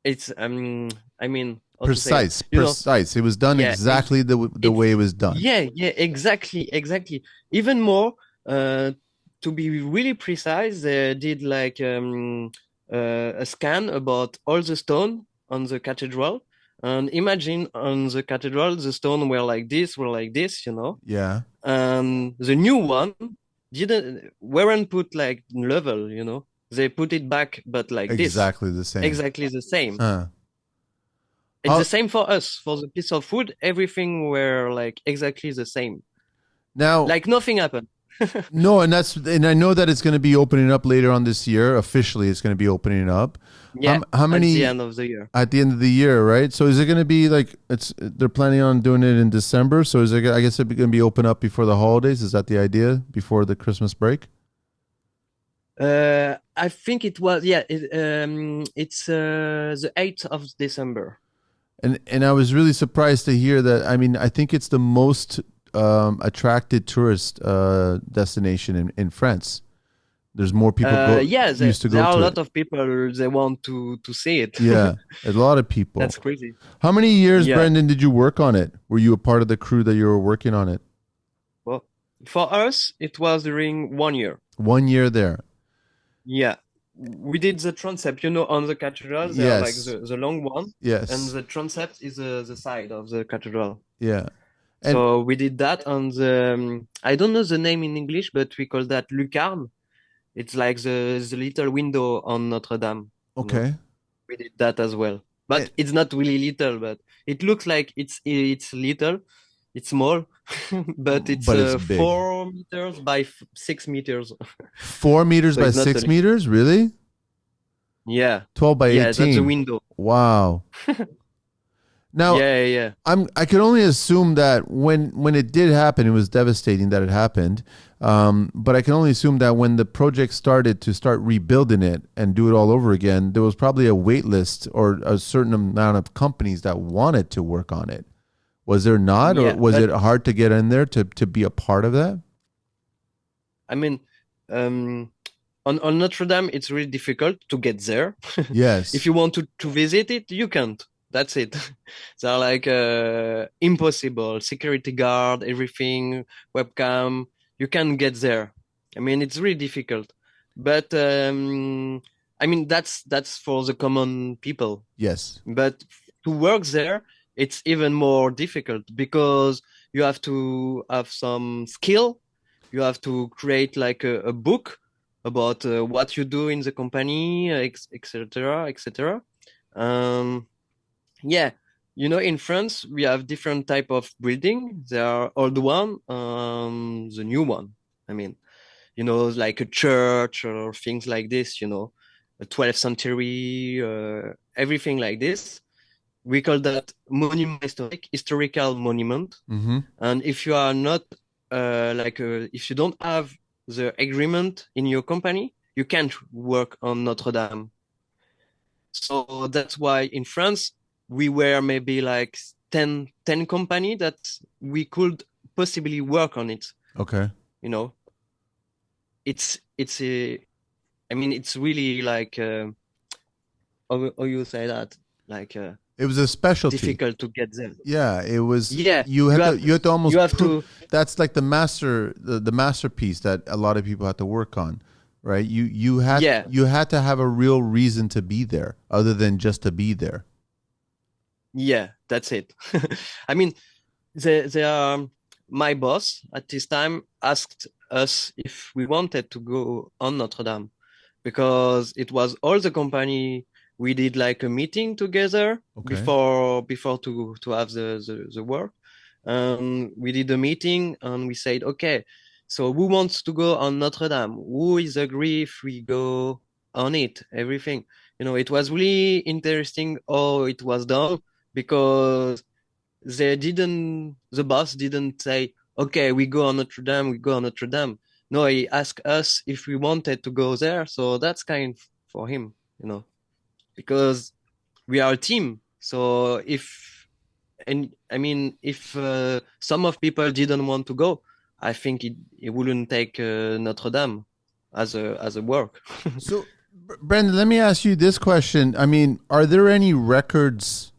Speaker 1: It's I mean, how to say it?
Speaker 2: Precise, precise. It was done
Speaker 1: Yeah,
Speaker 2: exactly the
Speaker 1: it's
Speaker 2: way it was done.
Speaker 1: yeah, exactly. Even more, to be really precise, they did like a scan about all the stone on the cathedral. And imagine on the cathedral, the stone were like this.
Speaker 2: Yeah.
Speaker 1: And the new one weren't put like level. They put it back, but like this,
Speaker 2: Exactly the same.
Speaker 1: exactly the same.
Speaker 2: Huh.
Speaker 1: It's the
Speaker 2: How
Speaker 1: same for us. For the piece of wood, everything were like exactly the same.
Speaker 2: now
Speaker 1: Like nothing happened.
Speaker 2: no, and I know that it's going to be opening up later on this year. Officially, it's going to be opening up.
Speaker 1: Yeah,
Speaker 2: How
Speaker 1: at the
Speaker 2: many
Speaker 1: end of the year.
Speaker 2: at the end of the year, right? So is it going to be like they're planning on doing it in December? So is it? I guess it's going to be open up before the holidays. Is that the idea? Before the Christmas break?
Speaker 1: I think it was, yeah, it's the 8th of December.
Speaker 2: And I was really surprised to hear that. I mean, I think it's the most attracted tourist destination in France. There's more people
Speaker 1: Yeah,
Speaker 2: used to
Speaker 1: there
Speaker 2: go
Speaker 1: are a
Speaker 2: to
Speaker 1: lot
Speaker 2: it.
Speaker 1: of people they want to see it.
Speaker 2: Yeah, a lot of people.
Speaker 1: That's crazy.
Speaker 2: How many years,
Speaker 1: Yeah.
Speaker 2: Brendan, did you work on it? Were you a part of the crew that you were working on it?
Speaker 1: Well, for us, it was during 1 year.
Speaker 2: 1 year there.
Speaker 1: Yeah. We did the transept, on the cathedral. They are like
Speaker 2: Yes.
Speaker 1: the long one, and
Speaker 2: Yes.
Speaker 1: the transept is the side of the cathedral.
Speaker 2: Yeah. And
Speaker 1: So we did that on the, I don't know the name in English, but we call that lucarne. It's like the little window on Notre Dame.
Speaker 2: okay.
Speaker 1: We did that as well. But
Speaker 2: And-
Speaker 1: it's not really little, but it looks like it's little. It's small, but it's
Speaker 2: But it's big.
Speaker 1: 4 meters by 6 meters.
Speaker 2: 4 meters
Speaker 1: So
Speaker 2: by
Speaker 1: it's not
Speaker 2: 6 meters? Really?
Speaker 1: Yeah,
Speaker 2: 12 by
Speaker 1: yeah, that's the
Speaker 2: 18.
Speaker 1: window.
Speaker 2: Wow. Now,
Speaker 1: Yeah, yeah.
Speaker 2: I can only assume that when it did happen, it was devastating that it happened. But I can only assume that when the project started to start rebuilding it and do it all over again, there was probably a wait list or a certain amount of companies that wanted to work on it. Was there not, or
Speaker 1: Yeah,
Speaker 2: was
Speaker 1: but
Speaker 2: it hard to get in there to be a part of that?
Speaker 1: I mean, um, on Notre Dame, it's really difficult to get there. If
Speaker 2: Yes.
Speaker 1: you want to visit it, you can't. That's it. They're like impossible. Security guard, everything, webcam. You can't get there. I mean, it's really difficult. But I mean, that's for the common people.
Speaker 2: Yes.
Speaker 1: But to work there, it's even more difficult because you have to have some skill. You have to create like a book about what you do in the company, etc., etc. Um, yeah, in France we have different type of building. There are old one, the new one. I mean, like a church or things like this. A 12th century, everything like this. We call that monument historical monument.
Speaker 2: Mm-hmm.
Speaker 1: And if you are not if you don't have the agreement in your company, you can't work on Notre Dame. So that's why in France we were maybe like 10 company that we could possibly work on it.
Speaker 2: Okay.
Speaker 1: You know, it's a, I mean, it's really like how you say that, like
Speaker 2: It was a specialty.
Speaker 1: difficult to get them.
Speaker 2: Yeah, it was.
Speaker 1: Yeah,
Speaker 2: You
Speaker 1: you
Speaker 2: had to
Speaker 1: have
Speaker 2: you had to
Speaker 1: you
Speaker 2: almost
Speaker 1: have
Speaker 2: prove
Speaker 1: to.
Speaker 2: that's like the masterpiece that a lot of people had to work on, right?
Speaker 1: Yeah,
Speaker 2: You had to have a real reason to be there other than just to be there.
Speaker 1: yeah, that's it. I mean, they are my boss at this time asked us if we wanted to go on Notre Dame because it was all the company. We did like a meeting together
Speaker 2: Okay.
Speaker 1: before to have the work. We did a meeting and we said, okay, so who wants to go on Notre Dame? Who is agree if we go on it? Everything. It was really interesting how it was done because the boss didn't say, okay, we go on Notre Dame, we go on Notre Dame. No, he asked us if we wanted to go there. So that's kind for him, because we are a team. So and I mean, if some of people didn't want to go, I think it wouldn't take Notre Dame as a work.
Speaker 2: So, Brendan, let me ask you this question. I mean, are there any records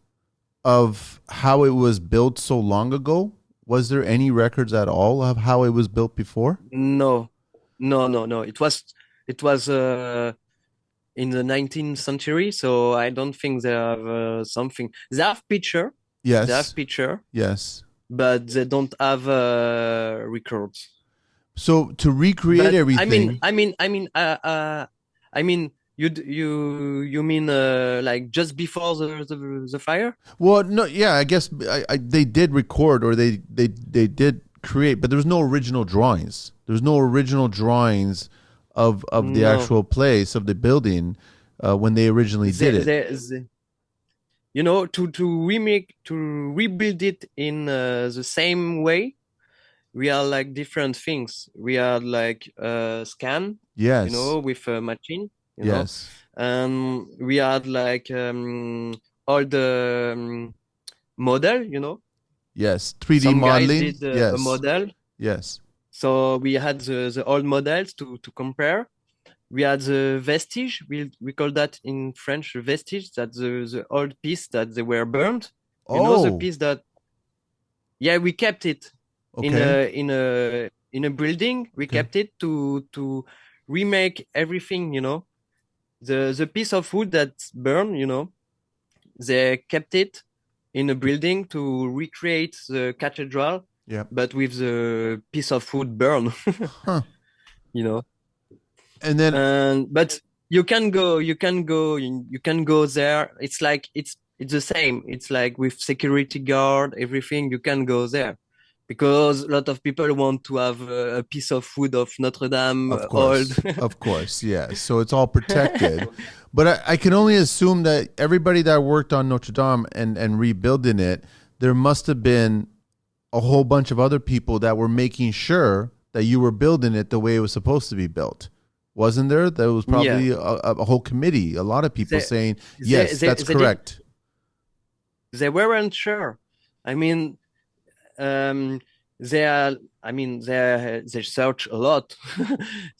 Speaker 2: of how it was built so long ago? Was there any records at all of how it was built before?
Speaker 1: No, no, no, no. It was in the 19th century, so I don't think they have something. They have
Speaker 2: Yes.
Speaker 1: picture,
Speaker 2: Yes.
Speaker 1: but they don't have records.
Speaker 2: So to recreate
Speaker 1: But I mean,
Speaker 2: everything,
Speaker 1: I mean, I mean, I mean, you mean like just before the fire?
Speaker 2: well, no, yeah, I guess they did record or they did create, but there was no original drawings. There's no original drawings of the
Speaker 1: No,
Speaker 2: actual place of the building when they originally did it.
Speaker 1: to rebuild it in the same way. We are like different things. We are like scan,
Speaker 2: Yes,
Speaker 1: with a machine,
Speaker 2: yes,
Speaker 1: and we had like all the model,
Speaker 2: yes. 3D
Speaker 1: some guys
Speaker 2: modeling.
Speaker 1: did a
Speaker 2: Yes,
Speaker 1: model.
Speaker 2: yes,
Speaker 1: So we had the old models to compare. We had the vestige. We call that in French vestige. That's the old piece that they were burned. The
Speaker 2: oh,
Speaker 1: piece that, yeah, we kept it in
Speaker 2: okay,
Speaker 1: a building. We
Speaker 2: okay,
Speaker 1: kept it to remake everything. The piece of wood that's burned. They kept it in a building to recreate the cathedral,
Speaker 2: yeah,
Speaker 1: but with the piece of wood burned.
Speaker 2: huh.
Speaker 1: you know.
Speaker 2: And then
Speaker 1: And but you can go there. It's like it's the same. It's like with security guard, everything. You can go there because a lot of people want to have a piece of wood of Notre Dame old.
Speaker 2: Of course, yes. So it's all protected. But I can only assume that everybody that worked on Notre Dame and rebuilding it, there must have been a whole bunch of other people that were making sure that you were building it the way it was supposed to be built. Wasn't there? There was
Speaker 1: Yeah,
Speaker 2: probably a whole committee, a lot of people
Speaker 1: they
Speaker 2: saying,
Speaker 1: they
Speaker 2: yes,
Speaker 1: they,
Speaker 2: that's
Speaker 1: they did.
Speaker 2: correct.
Speaker 1: They weren't sure. I mean, they are, I mean, they search a lot.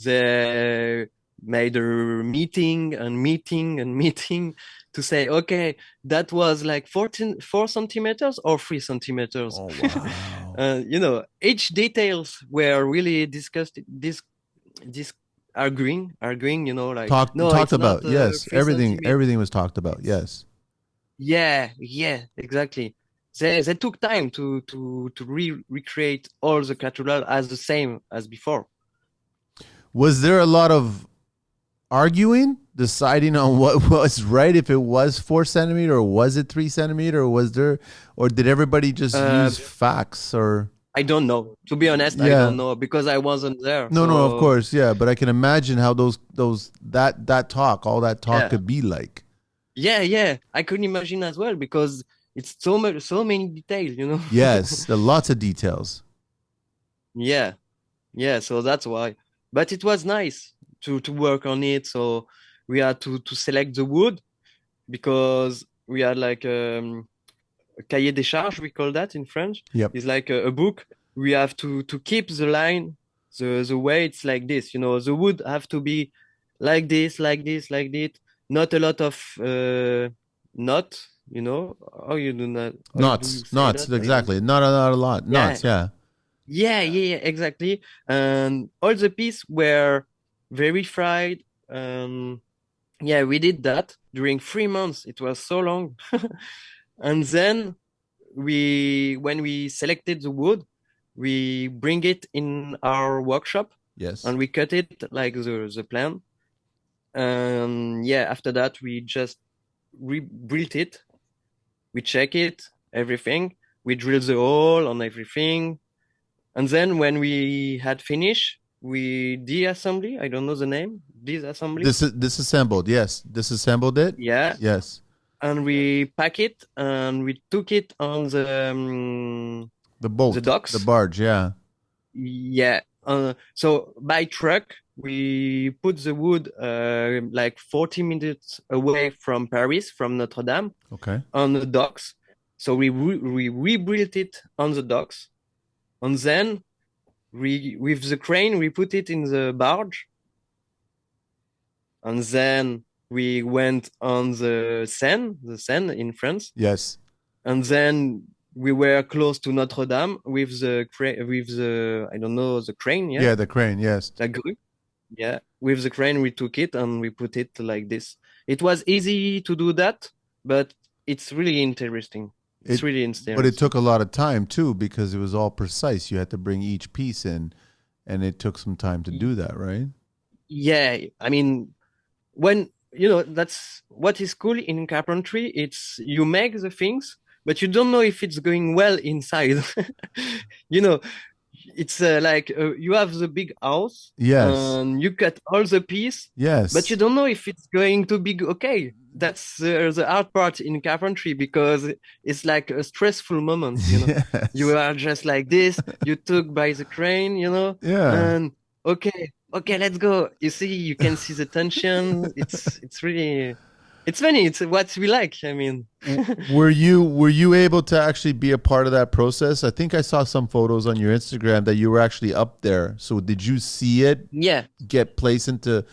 Speaker 1: They made a meeting and meeting and meeting to say, okay, that was like 4 centimeters or 3 centimeters.
Speaker 2: Oh wow.
Speaker 1: Each details were really discussed, this arguing, like, no,
Speaker 2: Talked
Speaker 1: it's not
Speaker 2: about. Yes.
Speaker 1: 3 centimeters.
Speaker 2: Everything was talked about.
Speaker 1: It's
Speaker 2: Yes.
Speaker 1: Yeah, yeah, exactly. They took time to recreate all the cathedral as the same as before.
Speaker 2: Was there a lot of arguing, deciding on what was right, if it was 4 centimeter or was it 3 centimeter, or was there, or did everybody just
Speaker 1: Uh,
Speaker 2: use facts or?
Speaker 1: I don't know. To be honest, I
Speaker 2: Yeah.
Speaker 1: don't know because I wasn't there.
Speaker 2: No, no, of
Speaker 1: So
Speaker 2: course, yeah, but I can imagine how that talk, all that talk
Speaker 1: yeah,
Speaker 2: could be like.
Speaker 1: yeah, yeah. I couldn't imagine as well because it's so much, so many details.
Speaker 2: Yes, there are lots of details.
Speaker 1: Yeah, yeah. So that's why. But it was nice to work on it. So we had to select the wood because we had like cahier des charges, we call that in French.
Speaker 2: Yep.
Speaker 1: It's like a book. We have to keep the line, the way it's like this. The wood have to be like this, like this, like this. Not a lot of knot. How do you say
Speaker 2: Knots,
Speaker 1: that? I don't.
Speaker 2: exactly. Not a lot.
Speaker 1: Yeah,
Speaker 2: Knots, yeah.
Speaker 1: yeah, yeah, yeah, exactly. And all the pieces were verified. Yeah, we did that during 3 months. It was so long. And then when we selected the wood, we bring it in our workshop
Speaker 2: Yes.
Speaker 1: and we cut it like the plan. And yeah, after that we just rebuilt it. We check it, everything. We drill the hole on everything. And then when we had finished, we deassembly. I don't know the name. Disassembly.
Speaker 2: Disassembled. Yes, disassembled it.
Speaker 1: Yeah.
Speaker 2: Yes.
Speaker 1: And we pack it and we took it on
Speaker 2: The
Speaker 1: the
Speaker 2: boat, the
Speaker 1: docks.
Speaker 2: barge. Yeah.
Speaker 1: Yeah. So by truck, we put the wood like 40 minutes away from Paris, from Notre Dame,
Speaker 2: Okay.
Speaker 1: on the docks. So we rebuilt it on the docks, and then with the crane we put it in the barge, and then we went on the Seine in France,
Speaker 2: Yes.
Speaker 1: and then we were close to Notre Dame with the I don't know, the crane, yeah,
Speaker 2: Yeah, the crane. Yes.
Speaker 1: the grue. Yeah, with the crane, we took it and we put it like this. It was easy to do that, but it's really interesting. It's
Speaker 2: It,
Speaker 1: really
Speaker 2: but it
Speaker 1: interesting.
Speaker 2: took a lot of time too because it was all precise. You had to bring each piece in, and it took some time to do that, right?
Speaker 1: Yeah, I mean, when that's what is cool in carpentry. It's you make the things, but you don't know if it's going well inside. you know, it's like you have the big house
Speaker 2: Yes.
Speaker 1: and you cut all the piece, but you
Speaker 2: Yes.
Speaker 1: don't know if it's going to be okay. That's the hard part in carpentry because it's like a stressful moment. You
Speaker 2: Yes.
Speaker 1: are just like this, you took by the crane,
Speaker 2: Yeah.
Speaker 1: and okay, okay, let's go. You see, you can see the tension. It's really, it's funny. It's what we like. I mean,
Speaker 2: Were you able to actually be a part of that process? I think I saw some photos on your Instagram that you were actually up there. So did you see it
Speaker 1: yeah.
Speaker 2: get placed into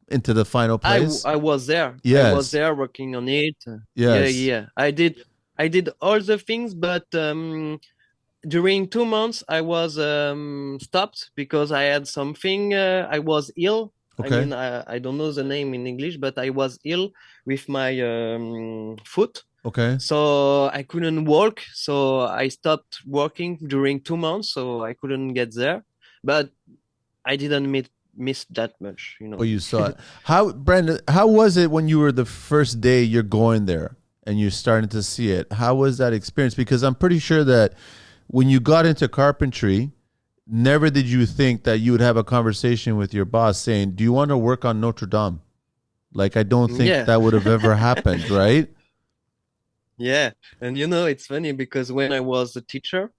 Speaker 2: the final place?
Speaker 1: I was there. I was
Speaker 2: Yes.
Speaker 1: there working on it. Yeah,
Speaker 2: Yes.
Speaker 1: yeah. I did all the things, but during 2 months I was stopped because I had something. I was ill. I
Speaker 2: Okay.
Speaker 1: mean, I don't know the name in English, but I was ill with my foot.
Speaker 2: Okay.
Speaker 1: So I couldn't walk. So I stopped working during 2 months. So I couldn't get there. But I didn't miss that much,
Speaker 2: But you saw it. How, Brandon, how was it when you were the first day you're going there and you're starting to see it? How was that experience? Because I'm pretty sure that when you got into carpentry, never did you think that you would have a conversation with your boss saying, "Do you want to work on Notre Dame?" Like, I don't think
Speaker 1: Yeah.
Speaker 2: that would have ever happened, right?
Speaker 1: Yeah. And it's funny because when I was a teacher,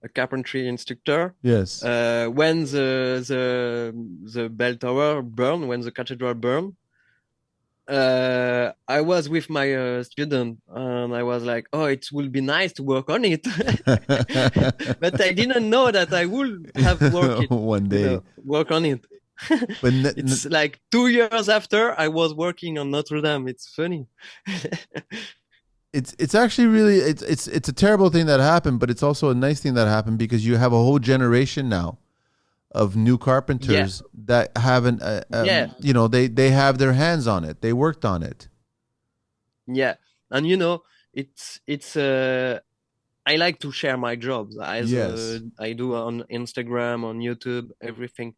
Speaker 1: a carpentry instructor,
Speaker 2: Yes.
Speaker 1: when the bell tower burned, when the cathedral burned, I was with my student and I was like, oh, it would be nice to work on it. But I didn't know that I would have
Speaker 2: One day.
Speaker 1: work on it.
Speaker 2: But
Speaker 1: It's like 2 years after I was working on Notre Dame. It's funny.
Speaker 2: it's actually really it's a terrible thing that happened, but it's also a nice thing that happened because you have a whole generation now of new
Speaker 1: Yeah,
Speaker 2: carpenters that haven't
Speaker 1: yeah,
Speaker 2: they have their hands on it. They worked on it.
Speaker 1: yeah. And it's I like to share my jobs as
Speaker 2: Yes.
Speaker 1: I do on Instagram, on YouTube, everything.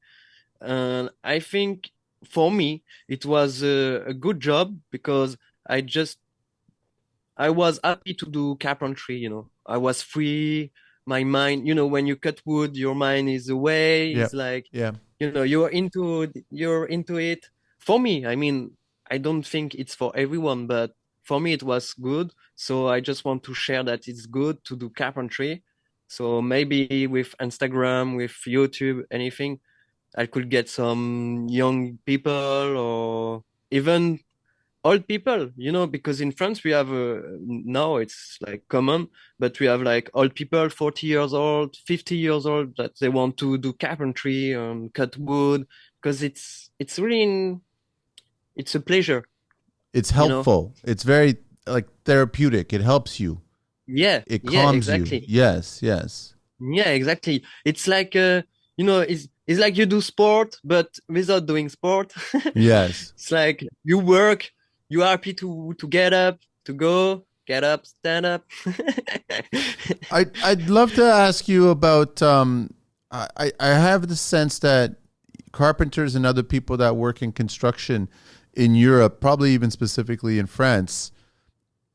Speaker 1: And I think for me, it was a good job because I just, I was happy to do carpentry. I was free. My mind, when you cut wood, your mind is away.
Speaker 2: Yeah.
Speaker 1: It's like,
Speaker 2: Yeah.
Speaker 1: you're into it. For me, I mean, I don't think it's for everyone, but for me, it was good. So I just want to share that it's good to do carpentry. So maybe with Instagram, with YouTube, anything, I could get some young people or even old people, because in France we have now it's like common, but we have like old people, 40 years old, 50 years old, that they want to do carpentry and cut wood because it's really it's a pleasure,
Speaker 2: It's
Speaker 1: you know?
Speaker 2: helpful. It's very like therapeutic. It helps you.
Speaker 1: Yeah,
Speaker 2: It
Speaker 1: yeah,
Speaker 2: calms you.
Speaker 1: exactly.
Speaker 2: Yes, yes.
Speaker 1: Yeah, exactly. It's like it's like you do sport, but without doing sport.
Speaker 2: Yes.
Speaker 1: It's like you work, you are happy to get up, to go, get up, stand up.
Speaker 2: I'd love to ask you about I have the sense that carpenters and other people that work in construction in Europe, probably even specifically in France,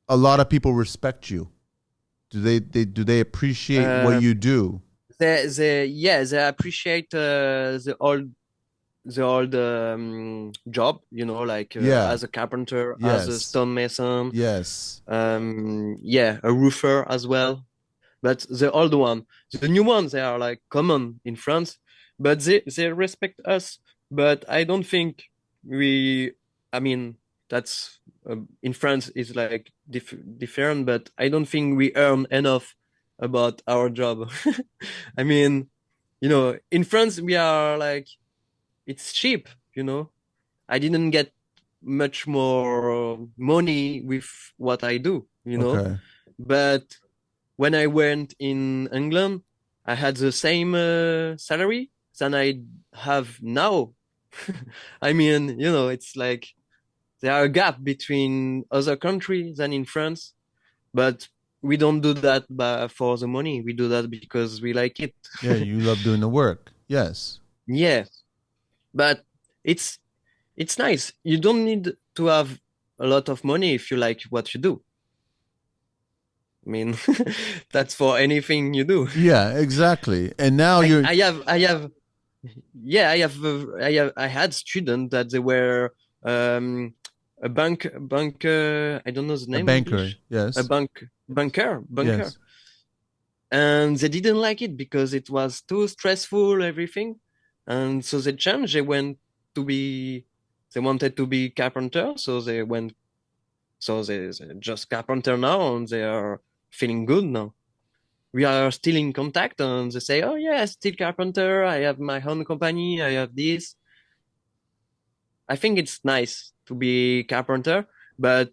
Speaker 2: a lot of people respect you. Do they appreciate what
Speaker 1: Uh,
Speaker 2: you do?
Speaker 1: they appreciate the old job, like
Speaker 2: Yeah.
Speaker 1: as a carpenter, as a
Speaker 2: Yes.
Speaker 1: stonemason,
Speaker 2: Yes.
Speaker 1: yeah, a roofer as well. But the old one, the new ones, they are like common in France, but they respect us. But I don't think we, I mean, that's in France is like different, but I don't think we earn enough about our job. I mean, in France we are like it's cheap. I didn't get much more money with what I do.
Speaker 2: Okay.
Speaker 1: But when I went in England, I had the same salary than I have now. I mean, it's like there are a gap between other countries than in France, but we don't do that for the money. We do that because we like it.
Speaker 2: Yeah, you love doing the work. Yes.
Speaker 1: Yeah, but it's it's nice. You don't need to have a lot of money if you like what you do. I mean, that's for anything you do.
Speaker 2: Yeah, exactly. And now
Speaker 1: I
Speaker 2: you're
Speaker 1: I have I have Yeah, I had students that they were um a bank, I don't know the
Speaker 2: a
Speaker 1: name in
Speaker 2: banker.
Speaker 1: English. A
Speaker 2: Yes.
Speaker 1: banker,
Speaker 2: Yes.
Speaker 1: and they didn't like it because it was too stressful, everything, and so they changed. They wanted to be carpenter, so they're just carpenter now, and they are feeling good now. We are still in contact, and they say, "Oh yeah, still carpenter. I have my own company. I have this." I think it's nice to be carpenter, but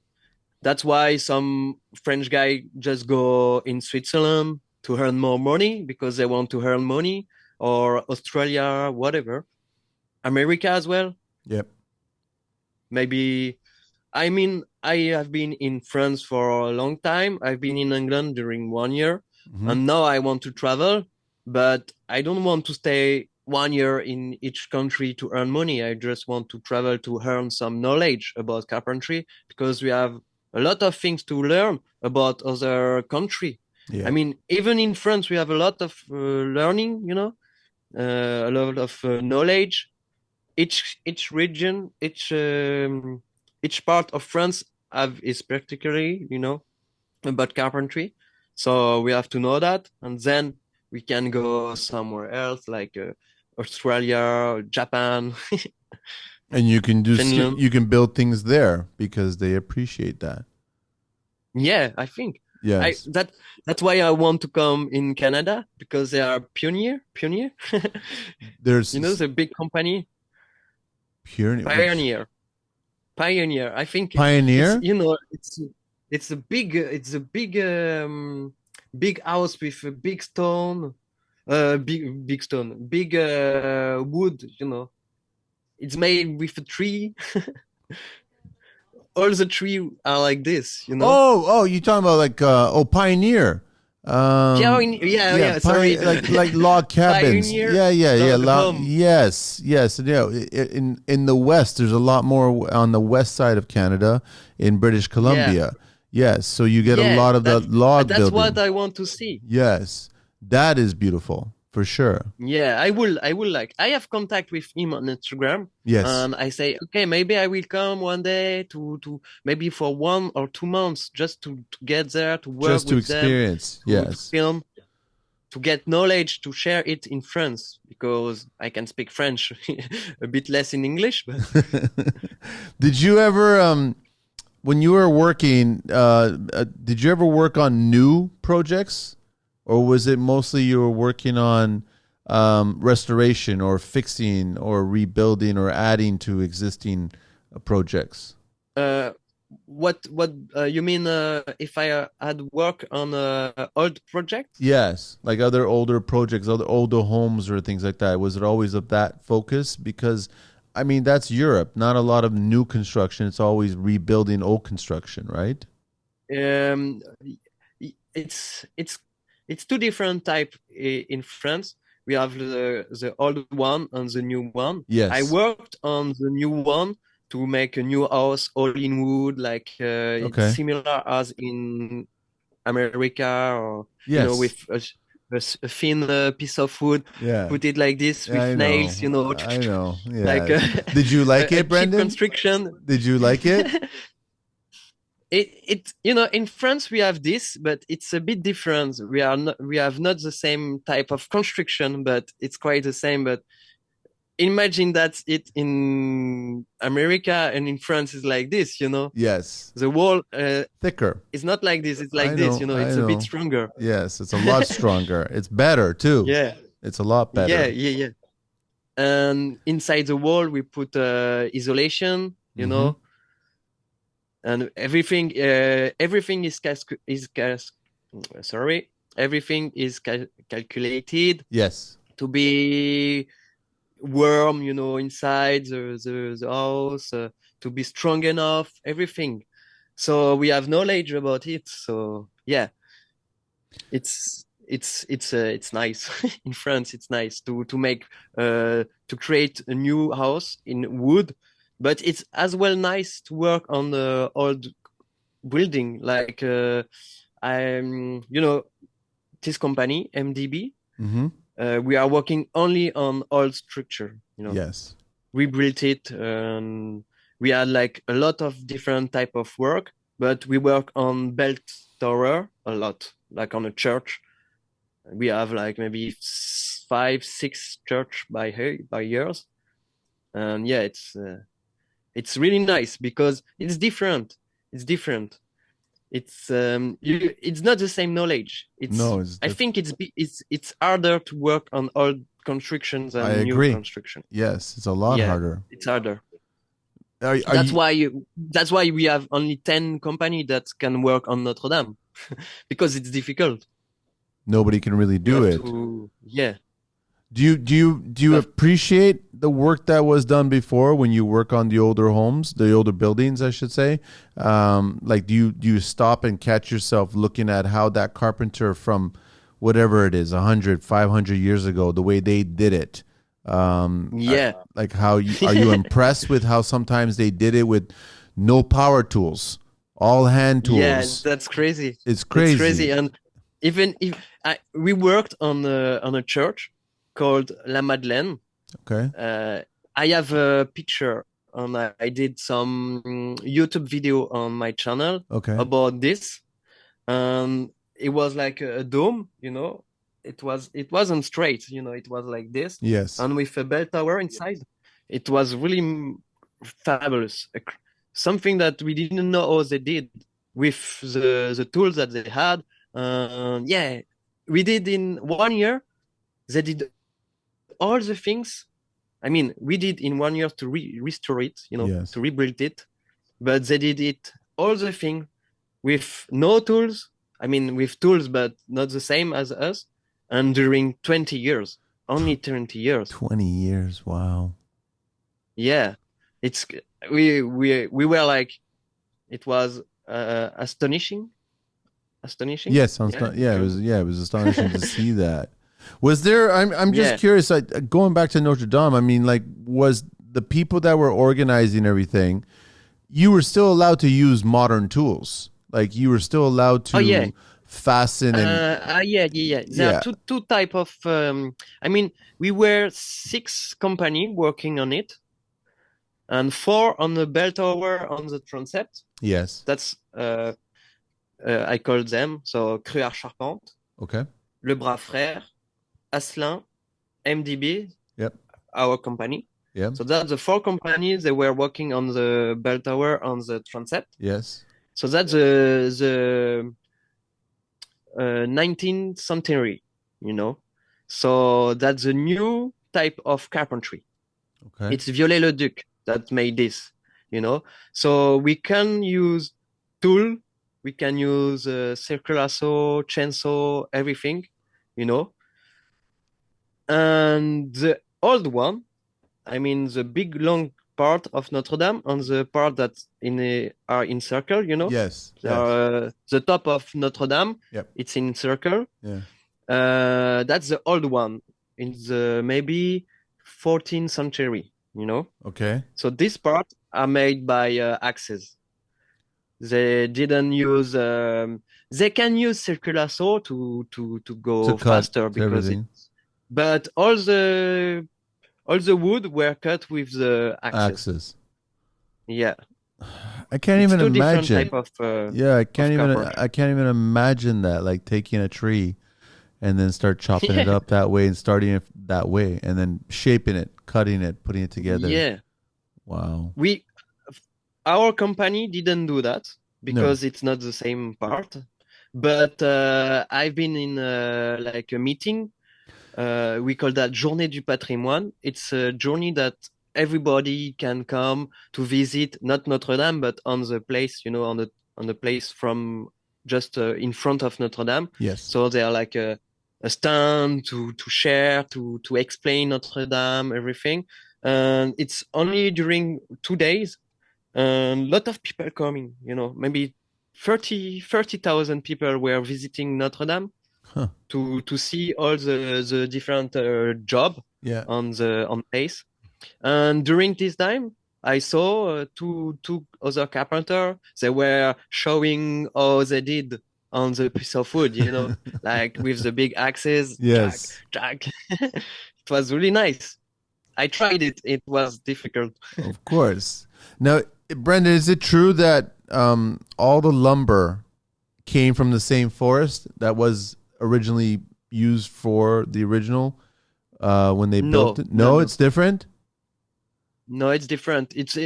Speaker 1: that's why some French guy just go in Switzerland to earn more money because they want to earn money, or Australia, whatever. America as well.
Speaker 2: Yep.
Speaker 1: Maybe, I mean, I have been in France for a long time. I've been in England during 1 year,
Speaker 2: Hmm.
Speaker 1: and now I want to travel, but I don't want to stay 1 year in each country to earn money. I just want to travel to earn some knowledge about carpentry because we have a lot of things to learn about other country. I
Speaker 2: Yeah.
Speaker 1: mean, even in France, we have a lot of learning, a lot of knowledge. Each region, each part of France have is particularly, about carpentry. So we have to know that, and then we can go somewhere else, like Australia, or Japan.
Speaker 2: And you can
Speaker 1: Finland.
Speaker 2: you can build things there because they appreciate that.
Speaker 1: Yeah, I think I
Speaker 2: Yes.
Speaker 1: that that's why I want to come in Canada because they are pioneer. You know,
Speaker 2: There's
Speaker 1: the big company,
Speaker 2: pure which
Speaker 1: pioneer, pioneer. I think it's
Speaker 2: Pioneer?
Speaker 1: it's a big house with a big stone, big stone, big wood. You know, it's made with a tree. All the tree are like this. You know,
Speaker 2: Oh, you talking about like Pioneer.
Speaker 1: pioneer. Yeah,
Speaker 2: Yeah,
Speaker 1: yeah. Sorry,
Speaker 2: like log cabins.
Speaker 1: pioneer
Speaker 2: Yeah.
Speaker 1: log home.
Speaker 2: Yes. In the west, there's a lot more on the west side of Canada, in British
Speaker 1: Yeah,
Speaker 2: Columbia. Yes, so you get a
Speaker 1: yeah.
Speaker 2: lot of the log
Speaker 1: That's what
Speaker 2: building.
Speaker 1: I want to see.
Speaker 2: Yes, that is beautiful for sure.
Speaker 1: Yeah, I will like. I have contact with him on Instagram,
Speaker 2: Yes,
Speaker 1: and I say, okay, maybe I will come one day to maybe for 1 or 2 months just to get there to work
Speaker 2: just to
Speaker 1: with them,
Speaker 2: experience.
Speaker 1: to
Speaker 2: Yes.
Speaker 1: film, to get knowledge, to share it in France because I can speak French a bit less in English, but
Speaker 2: Did you ever when you were working, did you ever work on new projects, or was it mostly you were working on restoration or fixing or rebuilding or adding to existing projects?
Speaker 1: uh, what you mean if I had work on a old project?
Speaker 2: Yes, like other older projects, other older homes or things like that. Was it always of that focus? Because I mean, that's Europe. Not a lot of new construction. It's always rebuilding old construction, right?
Speaker 1: Um, it's it's two different type in France. We have the old one and the new one. I
Speaker 2: Yes.
Speaker 1: worked on the new one to make a new house all in wood, like it's
Speaker 2: Okay.
Speaker 1: similar as in America, or
Speaker 2: Yes.
Speaker 1: with a thin piece of wood,
Speaker 2: Yeah.
Speaker 1: put it like this
Speaker 2: Yeah, I
Speaker 1: with nails,
Speaker 2: know. I know.
Speaker 1: like
Speaker 2: Yeah. Did you like
Speaker 1: a
Speaker 2: it,
Speaker 1: cheap
Speaker 2: Brendan?
Speaker 1: construction.
Speaker 2: Did you like it?
Speaker 1: In France we have this, but it's a bit different. We have not the same type of construction, but it's quite the same. But imagine that it in America and in France is like this,
Speaker 2: Yes.
Speaker 1: the wall
Speaker 2: Thicker.
Speaker 1: is not like this, it's like this,
Speaker 2: I
Speaker 1: it's a bit
Speaker 2: know.
Speaker 1: stronger.
Speaker 2: Yes, it's a lot stronger. It's better too.
Speaker 1: Yeah,
Speaker 2: It's a lot
Speaker 1: yeah,
Speaker 2: better.
Speaker 1: yeah, yeah. And inside the wall we put isolation,
Speaker 2: Mm-hmm.
Speaker 1: and everything sorry, everything is calculated
Speaker 2: Yes.
Speaker 1: to be warm, inside the house, to be strong enough, everything. So we have knowledge about it. So yeah, it's nice. In France it's nice to create a new house in wood, but it's as well nice to work on the old building, like I'm this company MDB.
Speaker 2: Mm-hmm.
Speaker 1: We are working only on old structure.
Speaker 2: Yes.
Speaker 1: We built it, and we had like a lot of different type of work, but we work on belt tower a lot, like on a church. We have like maybe 5, 6 church by years, and yeah, it's really nice because it's different. It's different. It's not the same knowledge.
Speaker 2: No, it's
Speaker 1: I
Speaker 2: that's
Speaker 1: think it's harder to work on old construction
Speaker 2: I
Speaker 1: than new
Speaker 2: agree.
Speaker 1: construction.
Speaker 2: Yes, it's a lot
Speaker 1: Yeah,
Speaker 2: harder.
Speaker 1: it's harder.
Speaker 2: Are you
Speaker 1: That's why we have only 10 company that can work on Notre Dame because it's difficult.
Speaker 2: nobody can really
Speaker 1: You
Speaker 2: do
Speaker 1: have
Speaker 2: it?
Speaker 1: to, yeah,
Speaker 2: Do
Speaker 1: you
Speaker 2: you
Speaker 1: have,
Speaker 2: appreciate the work that was done before when you work on the older homes, the older buildings, I should say? Like, do you stop and catch yourself looking at how that carpenter from whatever it is, 100, 500 years ago, the way they did it?
Speaker 1: yeah,
Speaker 2: Like, are you impressed with how sometimes they did it with no power tools, all hand
Speaker 1: yeah.
Speaker 2: tools?
Speaker 1: That's crazy.
Speaker 2: It's
Speaker 1: That's crazy.
Speaker 2: crazy.
Speaker 1: And even if we worked on a church called La Madeleine.
Speaker 2: Okay.
Speaker 1: I have a picture, and I did some YouTube video on my channel
Speaker 2: Okay.
Speaker 1: about this. It was like a dome, it wasn't straight, it was like this,
Speaker 2: Yes.
Speaker 1: and with a bell tower inside. It was really fabulous. Something that we didn't know how they did with the tools that they had. Yeah, we did in 1 year. They did all the things. I mean, we did in 1 year to restore it,
Speaker 2: Yes.
Speaker 1: to rebuild it. But they did it all the thing with no tools. I mean, with tools, but not the same as us. And during 20 years, only 20 years.
Speaker 2: 20 years. Wow.
Speaker 1: Yeah, it's we were like it was astonishing, astonishing.
Speaker 2: Yes,
Speaker 1: Yeah,
Speaker 2: yeah, it was astonishing to see that. Was there I'm just
Speaker 1: yeah.
Speaker 2: curious, going back to Notre Dame, I mean, like, was the people that were organizing everything, you were still allowed to use modern tools. Like, you were still allowed
Speaker 1: Oh yeah,
Speaker 2: to fasten and
Speaker 1: yeah, yeah, yeah. There are
Speaker 2: yeah.
Speaker 1: two type of. I mean, we were 6 company working on it, and 4 on the bell tower on the transept.
Speaker 2: Yes.
Speaker 1: That's I call them so Cruard Charpente,
Speaker 2: Okay.
Speaker 1: Le Bras Frère, Asselin, MDB,
Speaker 2: Yep.
Speaker 1: our company.
Speaker 2: Yep.
Speaker 1: So that's the 4 companies they were working on the bell tower on the transept.
Speaker 2: Yes.
Speaker 1: So that's the 19th century, you know. So that's a new type of carpentry.
Speaker 2: Okay.
Speaker 1: It's Viollet-le-Duc that made this, you know. So we can use tool, we can use circular saw, chainsaw, everything, you know. And the old one, I mean the big long part of Notre Dame and the part that are in circle, you know.
Speaker 2: Yes.
Speaker 1: They
Speaker 2: Yes.
Speaker 1: are the top of Notre Dame.
Speaker 2: Yep.
Speaker 1: It's in circle.
Speaker 2: Yeah.
Speaker 1: That's the old one in the maybe 14th century, you know.
Speaker 2: Okay.
Speaker 1: So this part are made by axes. They didn't use. They can use circular saw to
Speaker 2: To
Speaker 1: go
Speaker 2: cut
Speaker 1: faster because it.
Speaker 2: everything.
Speaker 1: But all the wood were cut with the axes.
Speaker 2: Axes.
Speaker 1: Yeah,
Speaker 2: I can't
Speaker 1: it's
Speaker 2: even
Speaker 1: two different
Speaker 2: imagine.
Speaker 1: type of
Speaker 2: Yeah,
Speaker 1: carpentry.
Speaker 2: I can't even imagine that, like taking a tree and then start chopping it
Speaker 1: Yeah,
Speaker 2: up that way and starting it that way and then shaping it, cutting it, putting it together.
Speaker 1: yeah.
Speaker 2: Wow.
Speaker 1: We our company didn't do that
Speaker 2: No.
Speaker 1: because it's not the same part. But I've been in like a meeting. We call that Journée du Patrimoine. It's a journey that everybody can come to visit, not Notre Dame, but on the place, on the place from just in front of Notre Dame.
Speaker 2: Yes.
Speaker 1: So they are like a stand to share, to explain Notre Dame, everything. And it's only during 2 days. And a lot of people coming, maybe 30,000 people were visiting Notre Dame
Speaker 2: Huh.
Speaker 1: to see all the different job
Speaker 2: Yeah.
Speaker 1: on place. And during this time, I saw two other carpenter. They were showing how they did on the piece of wood, like with the big axes, jack,
Speaker 2: Yes.
Speaker 1: jack. It was really nice. I tried it. It was difficult.
Speaker 2: Of course. Now, Brendan, is it true that all the lumber came from the same forest that was originally used for the original when they built
Speaker 1: No,
Speaker 2: it?
Speaker 1: no,
Speaker 2: No,
Speaker 1: no.
Speaker 2: it's different.
Speaker 1: No, it's different. It's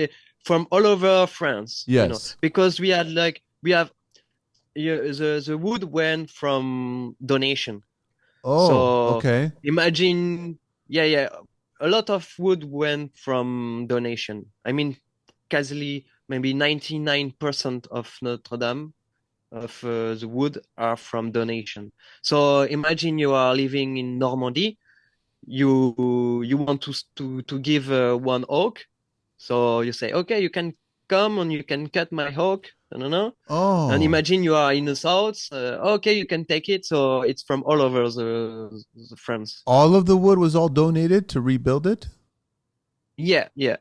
Speaker 1: from all over France,
Speaker 2: Yes.
Speaker 1: because we have yeah, the wood went from donation.
Speaker 2: Oh,
Speaker 1: So
Speaker 2: okay.
Speaker 1: imagine, yeah, yeah, a lot of wood went from donation. I mean, casually, maybe 99% of Notre Dame of the wood are from donation. So imagine you are living in Normandy, you want to give one oak, so you say, okay, you can come and you can cut my oak, no. And
Speaker 2: Oh,
Speaker 1: imagine you are in the south, okay, you can take it. So it's from all over the France.
Speaker 2: all of the wood was all donated to rebuild it?
Speaker 1: Yeah, yeah,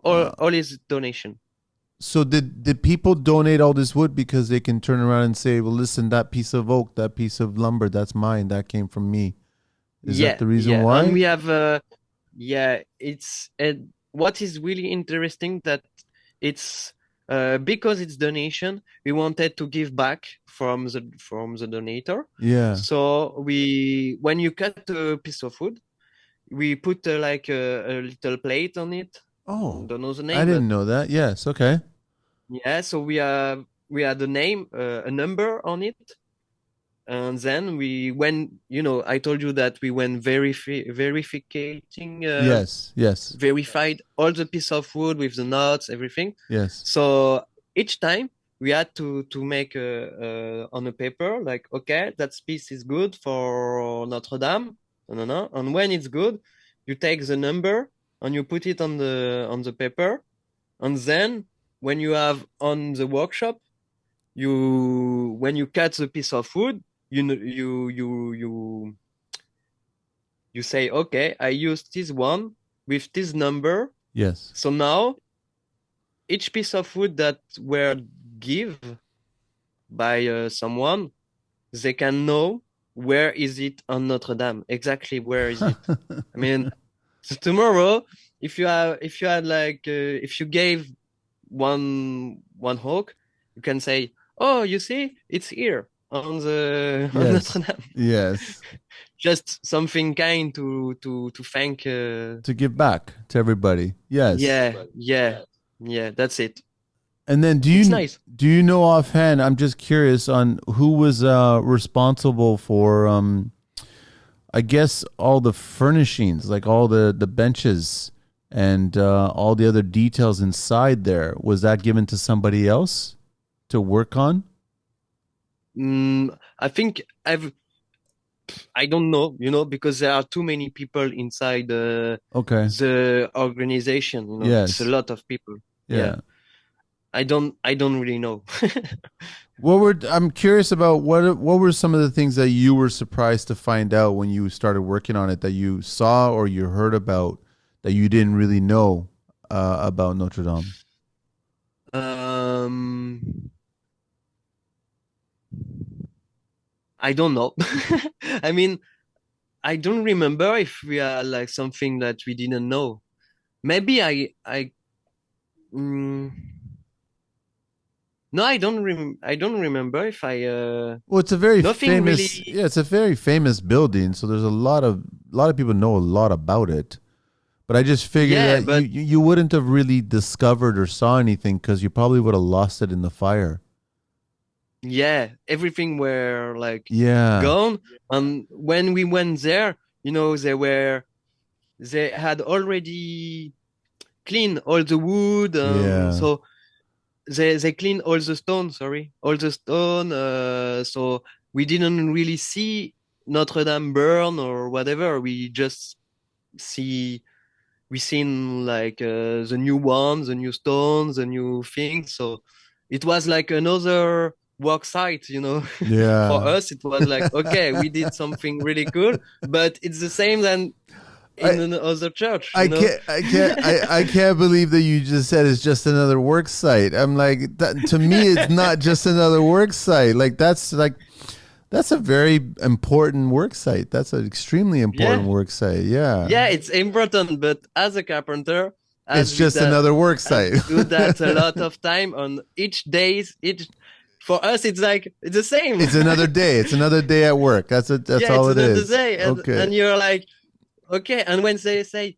Speaker 2: Wow.
Speaker 1: all is donation.
Speaker 2: So did people donate all this wood because they can turn around and say, "Well, listen, that piece of oak, that piece of lumber, that's mine. That came from me." Is that
Speaker 1: Yeah,
Speaker 2: the reason
Speaker 1: yeah, and
Speaker 2: why?
Speaker 1: we have yeah, it's what is really interesting that it's because it's donation, we wanted to give back from the donator.
Speaker 2: Yeah.
Speaker 1: So when you cut a piece of wood, we put like a little plate on it,
Speaker 2: Oh,
Speaker 1: Don't know the
Speaker 2: I
Speaker 1: name, but
Speaker 2: didn't know that. Yes. Okay.
Speaker 1: yeah. So we have the name, a number on it, and then we when I told you that we went verificating,
Speaker 2: Yes. Yes.
Speaker 1: verified all the piece of wood with the knots, everything.
Speaker 2: Yes.
Speaker 1: So each time we had to make on a paper like, okay, that piece is good for Notre Dame, no, no, no. And when it's good, you take the number and you put it on the paper, and then when you have on the workshop, you when you cut the piece of wood, you say, okay, I used this one with this number.
Speaker 2: Yes.
Speaker 1: So now each piece of wood that were give by someone, they can know where is it on Notre Dame, exactly where is it. I mean, so tomorrow, if you had like if you gave one hawk, you can say, oh, you see, it's here on the on Notre
Speaker 2: Yes.
Speaker 1: Dame.
Speaker 2: Yes.
Speaker 1: Just something kind to thank.
Speaker 2: To give back to everybody. Yes.
Speaker 1: Yeah, yeah, yeah. That's it.
Speaker 2: And then
Speaker 1: It's nice.
Speaker 2: do you know offhand? I'm just curious on who was responsible for I guess all the furnishings, like all the benches and all the other details inside there. Was that given to somebody else to work on?
Speaker 1: I think I don't know, because there are too many people inside
Speaker 2: Okay.
Speaker 1: the organization. It's a
Speaker 2: Yes.
Speaker 1: lot of people. Yeah,
Speaker 2: Yeah.
Speaker 1: I don't really know.
Speaker 2: I'm curious about what were some of the things that you were surprised to find out when you started working on it, that you saw or you heard about that you didn't really know about Notre Dame?
Speaker 1: Um, I don't know. I mean, I don't remember if we are like something that we didn't know. Maybe mm, no, I don't remember if I
Speaker 2: Well, it's a very
Speaker 1: nothing
Speaker 2: famous,
Speaker 1: really.
Speaker 2: yeah, it's a very famous building, so there's a lot of people know a lot about it. But I just figured
Speaker 1: Yeah,
Speaker 2: that
Speaker 1: but
Speaker 2: you wouldn't have really discovered or saw anything because you probably would have lost it in the fire.
Speaker 1: yeah, everything were like
Speaker 2: Yeah,
Speaker 1: gone. And when we went there, they had already cleaned all the wood.
Speaker 2: yeah,
Speaker 1: So they cleaned all the stone, sorry, all the stone. So we didn't really see Notre Dame burn or whatever. See we seen like the new ones, the new stones, the new things. So it was like another work site. For
Speaker 2: yeah.
Speaker 1: us, it was like, okay, we did something really cool, but it's the same than
Speaker 2: I
Speaker 1: in another church,
Speaker 2: I can't I can't believe that you just said it's just another work site. I'm like that, to me it's not just another work site. That's a very important work site. That's an extremely important
Speaker 1: Yeah,
Speaker 2: work site. Yeah.
Speaker 1: yeah, it's important, but as a carpenter,
Speaker 2: It's
Speaker 1: as we
Speaker 2: just
Speaker 1: that
Speaker 2: another work
Speaker 1: as
Speaker 2: site.
Speaker 1: we do that a lot of time on each for us it's like it's the same.
Speaker 2: It's another day. It's another day at work. That's
Speaker 1: Yeah, it's
Speaker 2: all it
Speaker 1: another
Speaker 2: is.
Speaker 1: day,
Speaker 2: Okay.
Speaker 1: and you're like, okay. And when they say,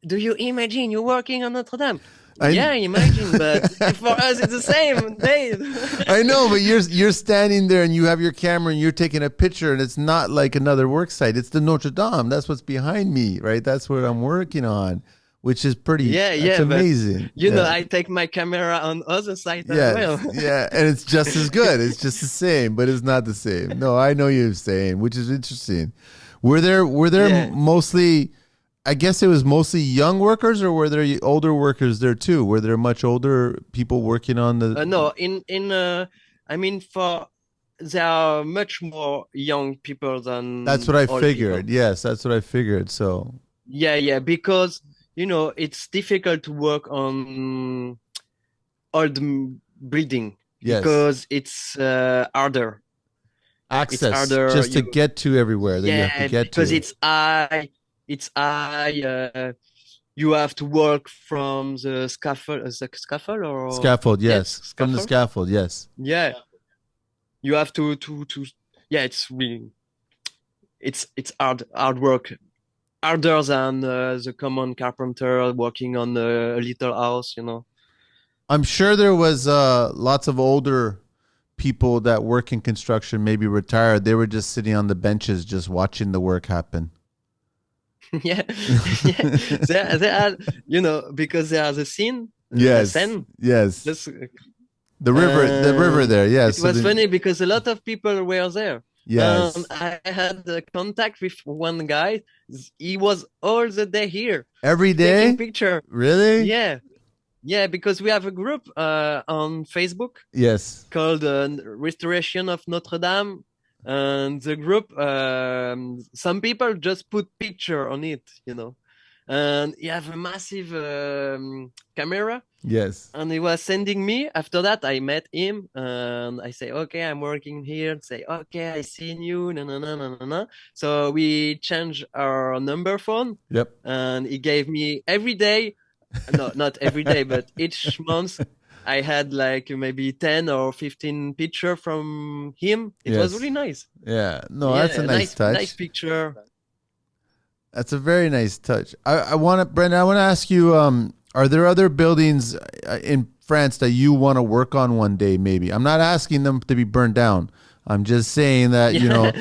Speaker 1: do you imagine you're working on Notre Dame?
Speaker 2: I
Speaker 1: Yeah, imagine, but for us it's the same day.
Speaker 2: I know, but you're standing there and you have your camera and you're taking a picture and it's not like another work site. It's the Notre Dame. That's what's behind me, right? That's what I'm working on, which is pretty.
Speaker 1: Yeah,
Speaker 2: That's
Speaker 1: yeah, but
Speaker 2: amazing. Yeah.
Speaker 1: I take my camera on other site as well.
Speaker 2: Yes. Yeah, and it's just as good. It's just the same, but it's not the same. No, I know you're saying, which is interesting. Were there
Speaker 1: Yeah.
Speaker 2: mostly? I guess it was mostly young workers, or were there older workers there too? Were there much older people working on the?
Speaker 1: No, I mean, for there are much more young people
Speaker 2: That's
Speaker 1: than
Speaker 2: what I
Speaker 1: old
Speaker 2: figured.
Speaker 1: people.
Speaker 2: Yes, that's what I figured. So
Speaker 1: Yeah, yeah, because it's difficult to work on building
Speaker 2: yes,
Speaker 1: because it's harder. It's
Speaker 2: access
Speaker 1: harder.
Speaker 2: just to get to everywhere that you have to
Speaker 1: Yeah,
Speaker 2: get
Speaker 1: because
Speaker 2: to.
Speaker 1: it's high. It's high. You have to work from the scaffold. Is it scaffold or
Speaker 2: Scaffold,
Speaker 1: yes,
Speaker 2: yes, from the
Speaker 1: scaffold.
Speaker 2: scaffold, yes.
Speaker 1: Yeah, you have to. Yeah, it's really it's hard work. harder than the common carpenter working on a little house, you know.
Speaker 2: I'm sure there was lots of older people that work in construction, maybe retired. They were just sitting on the benches, just watching the work happen.
Speaker 1: Yeah, yeah. They are, you know, because they are the scene, the
Speaker 2: Yes,
Speaker 1: scene.
Speaker 2: yes.
Speaker 1: Just,
Speaker 2: The river there. Yes.
Speaker 1: it
Speaker 2: So
Speaker 1: was
Speaker 2: the,
Speaker 1: funny because a lot of people were there. And
Speaker 2: yes.
Speaker 1: I had contact with one guy. He was all the day here
Speaker 2: Every
Speaker 1: taking
Speaker 2: day?
Speaker 1: picture.
Speaker 2: Really?
Speaker 1: Yeah, yeah, because we have a group on Facebook
Speaker 2: Yes.
Speaker 1: called Restoration of Notre Dame. And the group, some people just put picture on it, you know. And he have a massive camera,
Speaker 2: Yes.
Speaker 1: and he was sending me. After that, I met him, and I say, "Okay, I'm working here." Say, "Okay, I seen you." No, no, no, no, no, no. So we changed our number phone,
Speaker 2: Yep.
Speaker 1: and he gave me every day. No, not every day, but each month. I had like maybe 10 or 15 picture from him. It was
Speaker 2: Yes.
Speaker 1: really nice.
Speaker 2: Yeah. No, that's a
Speaker 1: Yeah,
Speaker 2: nice
Speaker 1: nice
Speaker 2: touch.
Speaker 1: picture.
Speaker 2: That's a very nice touch. I want to, Brendan, I want to ask you, are there other buildings in France that you want to work on one day, maybe? I'm not asking them to be burned down. I'm just saying that,
Speaker 1: Yeah.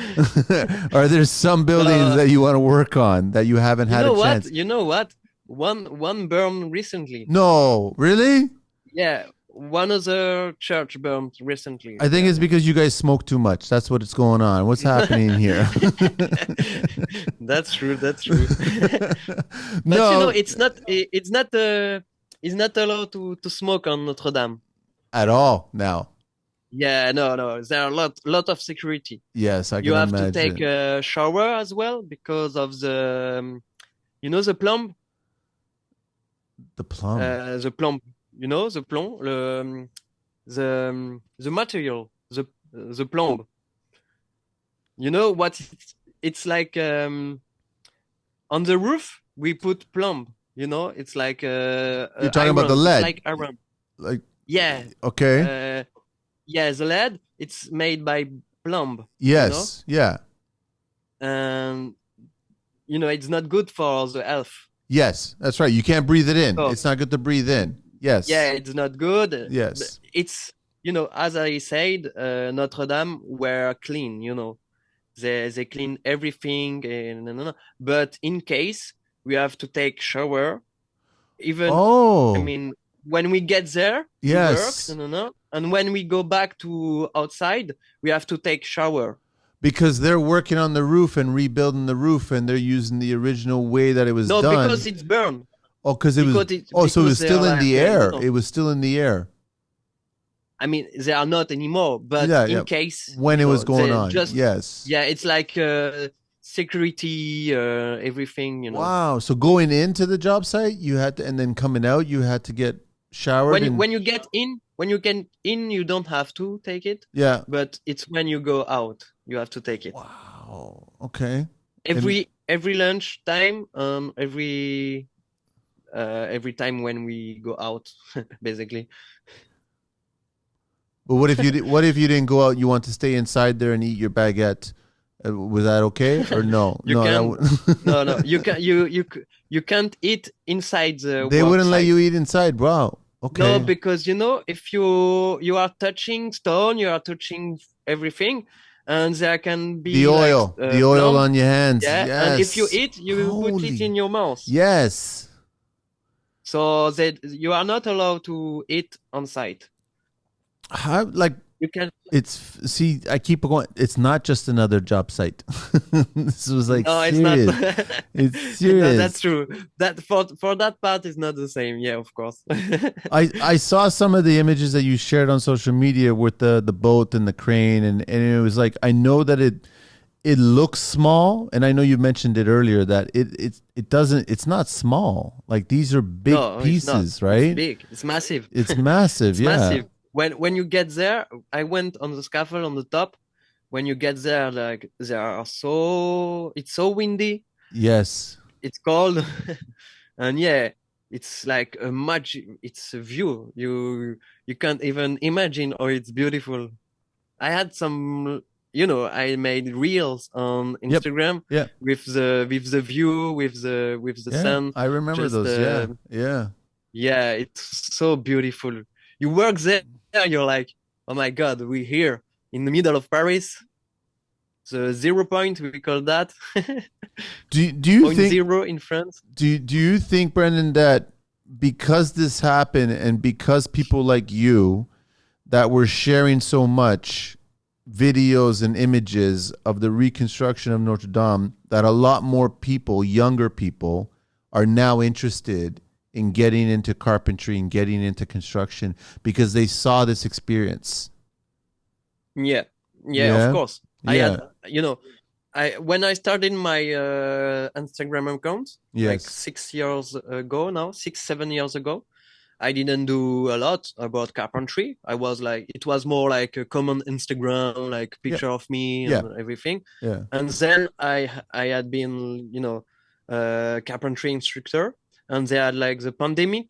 Speaker 2: are there some buildings
Speaker 1: No,
Speaker 2: that you want to work on that you haven't
Speaker 1: you
Speaker 2: had a
Speaker 1: know what?
Speaker 2: chance?
Speaker 1: You know what? One burned recently.
Speaker 2: No, really?
Speaker 1: Yeah, one other church burned recently.
Speaker 2: I think
Speaker 1: Yeah.
Speaker 2: it's because you guys smoke too much. That's what's going on. What's happening here?
Speaker 1: That's true. That's true. But you know,
Speaker 2: No,
Speaker 1: it's not allowed to smoke on Notre Dame.
Speaker 2: at all now.
Speaker 1: Yeah, no, no. There are lot of security.
Speaker 2: Yes, I
Speaker 1: You
Speaker 2: can
Speaker 1: have to take
Speaker 2: imagine.
Speaker 1: a shower as well because of you know, the plumb,
Speaker 2: The plum.
Speaker 1: the plumb. You know, the plumb, the material, the plumb. You know what? It's like on the roof we put plumb. You know, it's like
Speaker 2: You're talking about the
Speaker 1: iron. It's
Speaker 2: lead.
Speaker 1: like iron.
Speaker 2: Like,
Speaker 1: Yeah,
Speaker 2: okay.
Speaker 1: uh, yeah. The lead. It's made by plumb. You know,
Speaker 2: Yes. Yeah.
Speaker 1: and you know it's not good for the health.
Speaker 2: Yes. That's right. You can't breathe it in.
Speaker 1: So
Speaker 2: It's not good to breathe in.
Speaker 1: yeah,
Speaker 2: Yes.
Speaker 1: it's not good.
Speaker 2: Yes.
Speaker 1: It's you know, as I said, Notre Dame were clean. You know, they clean everything, and no, no, no. But in case we have to take shower, even I
Speaker 2: Oh,
Speaker 1: mean, when we get there to work, no,
Speaker 2: yes.
Speaker 1: no, no, and when we go back to outside, we have to take shower.
Speaker 2: Because they're working on the roof and rebuilding the roof and they're using the original way that it was
Speaker 1: No, because
Speaker 2: done.
Speaker 1: it's burned.
Speaker 2: Oh, because it was, oh, so it
Speaker 1: Because
Speaker 2: was
Speaker 1: they are
Speaker 2: still in
Speaker 1: like
Speaker 2: the
Speaker 1: you
Speaker 2: air.
Speaker 1: know.
Speaker 2: It was still in the air.
Speaker 1: I mean, they are not anymore, but
Speaker 2: Yeah.
Speaker 1: in
Speaker 2: Yeah.
Speaker 1: case,
Speaker 2: When
Speaker 1: you
Speaker 2: it was
Speaker 1: know,
Speaker 2: going
Speaker 1: they
Speaker 2: on.
Speaker 1: just,
Speaker 2: Yes.
Speaker 1: yeah, it's like security, everything, you know.
Speaker 2: Wow. So going into the job site, you had to, and then coming out, you had to get showered and,
Speaker 1: When you get in, you don't have to take it,
Speaker 2: yeah.
Speaker 1: but it's when you go out, you have to take it.
Speaker 2: Wow. Okay. And
Speaker 1: Every lunch time, every time when we go out, basically.
Speaker 2: but what if you didn't go out? You want to stay inside there and eat your baguette? Was that okay or no?
Speaker 1: You
Speaker 2: No, that
Speaker 1: can, no, no, you can't eat inside the
Speaker 2: they
Speaker 1: work
Speaker 2: wouldn't let
Speaker 1: site.
Speaker 2: you eat inside. Wow.
Speaker 1: No,
Speaker 2: Okay.
Speaker 1: because you know, if you are touching stone, you are touching everything, and there can be like
Speaker 2: The oil
Speaker 1: plumb.
Speaker 2: on your hands.
Speaker 1: Yeah, and if you
Speaker 2: Yes.
Speaker 1: eat, you put it
Speaker 2: Holy.
Speaker 1: in your mouth.
Speaker 2: Yes.
Speaker 1: So that you are not allowed to eat on site.
Speaker 2: How like
Speaker 1: You can.
Speaker 2: it's see, I keep going. It's not just another job site. This was like
Speaker 1: No, it's not.
Speaker 2: serious. It's
Speaker 1: No, that's
Speaker 2: serious.
Speaker 1: true. That for that part is not the same. Yeah, of course.
Speaker 2: I saw some of the images that you shared on social media with the boat and the crane and it was like I know that it looks small and I know you mentioned it earlier that it doesn't it's not small. Like these are big
Speaker 1: No, it's not.
Speaker 2: pieces,
Speaker 1: It's
Speaker 2: right?
Speaker 1: big. It's massive.
Speaker 2: It's massive,
Speaker 1: It's
Speaker 2: yeah.
Speaker 1: massive. When you get there, I went on the scaffold on the top. When you get there, like there are it's so windy.
Speaker 2: Yes.
Speaker 1: It's cold, and yeah, it's like it's a view. You can't even imagine how it's beautiful. I had some. I made reels on
Speaker 2: Yep.
Speaker 1: Instagram
Speaker 2: Yeah.
Speaker 1: with the view, with the
Speaker 2: Yeah.
Speaker 1: sun,
Speaker 2: I remember
Speaker 1: just
Speaker 2: those. Yeah. Yeah.
Speaker 1: yeah, it's so beautiful. You work there, you're like, oh my God, we're here in the middle of Paris, the 0 point, we call that.
Speaker 2: Do you
Speaker 1: Point
Speaker 2: think
Speaker 1: zero in France.
Speaker 2: do you think, Brendan, that because this happened and because people like you that were sharing so much videos and images of the reconstruction of Notre Dame, that a lot more people, younger people, are now interested in getting into carpentry and getting into construction because they saw this experience?
Speaker 1: Yeah, yeah, of
Speaker 2: Yeah.
Speaker 1: course. I
Speaker 2: Yeah.
Speaker 1: had, I when I started my Instagram account like
Speaker 2: Yes.
Speaker 1: 6 years ago now, 6, 7 years ago, I didn't do a lot about carpentry. I was like, it was more like a common Instagram, like
Speaker 2: Yeah.
Speaker 1: picture of me
Speaker 2: Yeah.
Speaker 1: and everything.
Speaker 2: Yeah.
Speaker 1: And then I had been, carpentry instructor, and they had like the pandemic,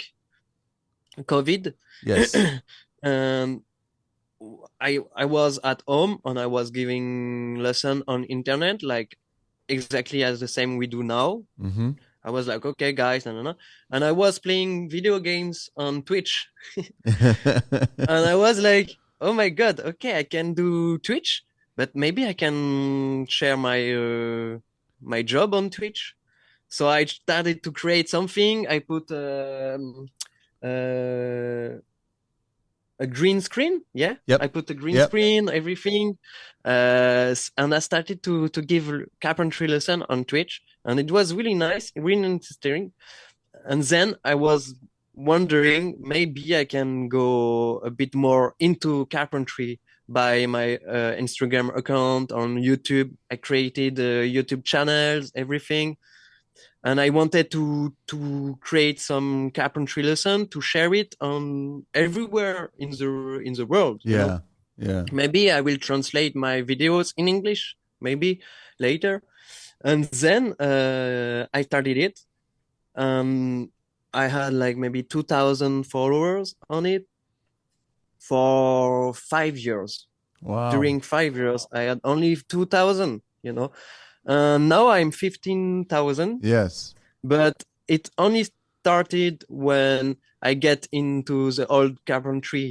Speaker 1: COVID,
Speaker 2: Yes.
Speaker 1: and I was at home and I was giving lesson on internet, like exactly as the same we do now.
Speaker 2: Mm-hmm.
Speaker 1: I was like, okay, guys, no. And I was playing video games on Twitch. And I was like, oh my God, okay, I can do Twitch, but maybe I can share my job on Twitch. So I started to create something. I put uh, a green screen. Yeah,
Speaker 2: Yep.
Speaker 1: I put a green
Speaker 2: Yep.
Speaker 1: screen, everything, and I started to give carpentry lesson on Twitch, and it was really nice, really interesting. And then I was wondering maybe I can go a bit more into carpentry by my Instagram account on YouTube. I created YouTube channels, everything, and I wanted to create some carpentry lesson to share it on everywhere in the world.
Speaker 2: Yeah. Yeah.
Speaker 1: Maybe I will translate my videos in English, maybe later. And then I started it. Um, I had like maybe 2,000 followers on it for 5 years.
Speaker 2: Wow.
Speaker 1: During 5 years, I had only 2,000. Now I'm 15,000,
Speaker 2: Yes.
Speaker 1: but it only started when I get into the old carpentry.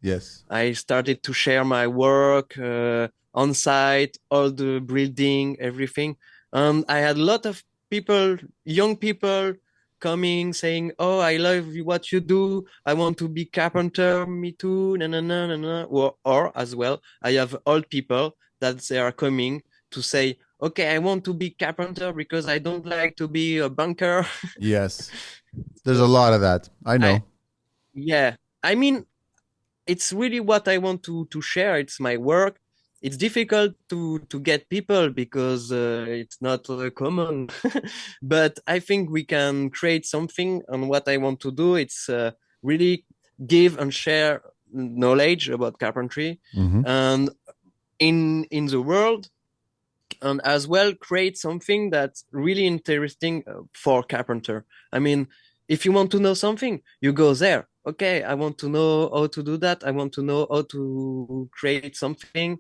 Speaker 2: Yes.
Speaker 1: I started to share my work on site, all the building, everything. And I had a lot of people, young people, coming saying, "Oh, I love what you do. I want to be carpenter. Me too." Na na na na na. Or as well, I have old people that they are coming to say, "Okay, I want to be carpenter because I don't like to be a banker."
Speaker 2: Yes. There's a
Speaker 1: So
Speaker 2: lot of that. I
Speaker 1: I,
Speaker 2: know.
Speaker 1: yeah, I mean, it's really what I want to share. It's my work. It's difficult to get people because it's not common, but I think we can create something. And what I want to do, it's really give and share knowledge about carpentry,
Speaker 2: Mm-hmm.
Speaker 1: and in the world, and as well create something that's really interesting for carpenter. I mean, if you want to know something, you go there. Okay, I want to know how to do that. I want to know how to create something.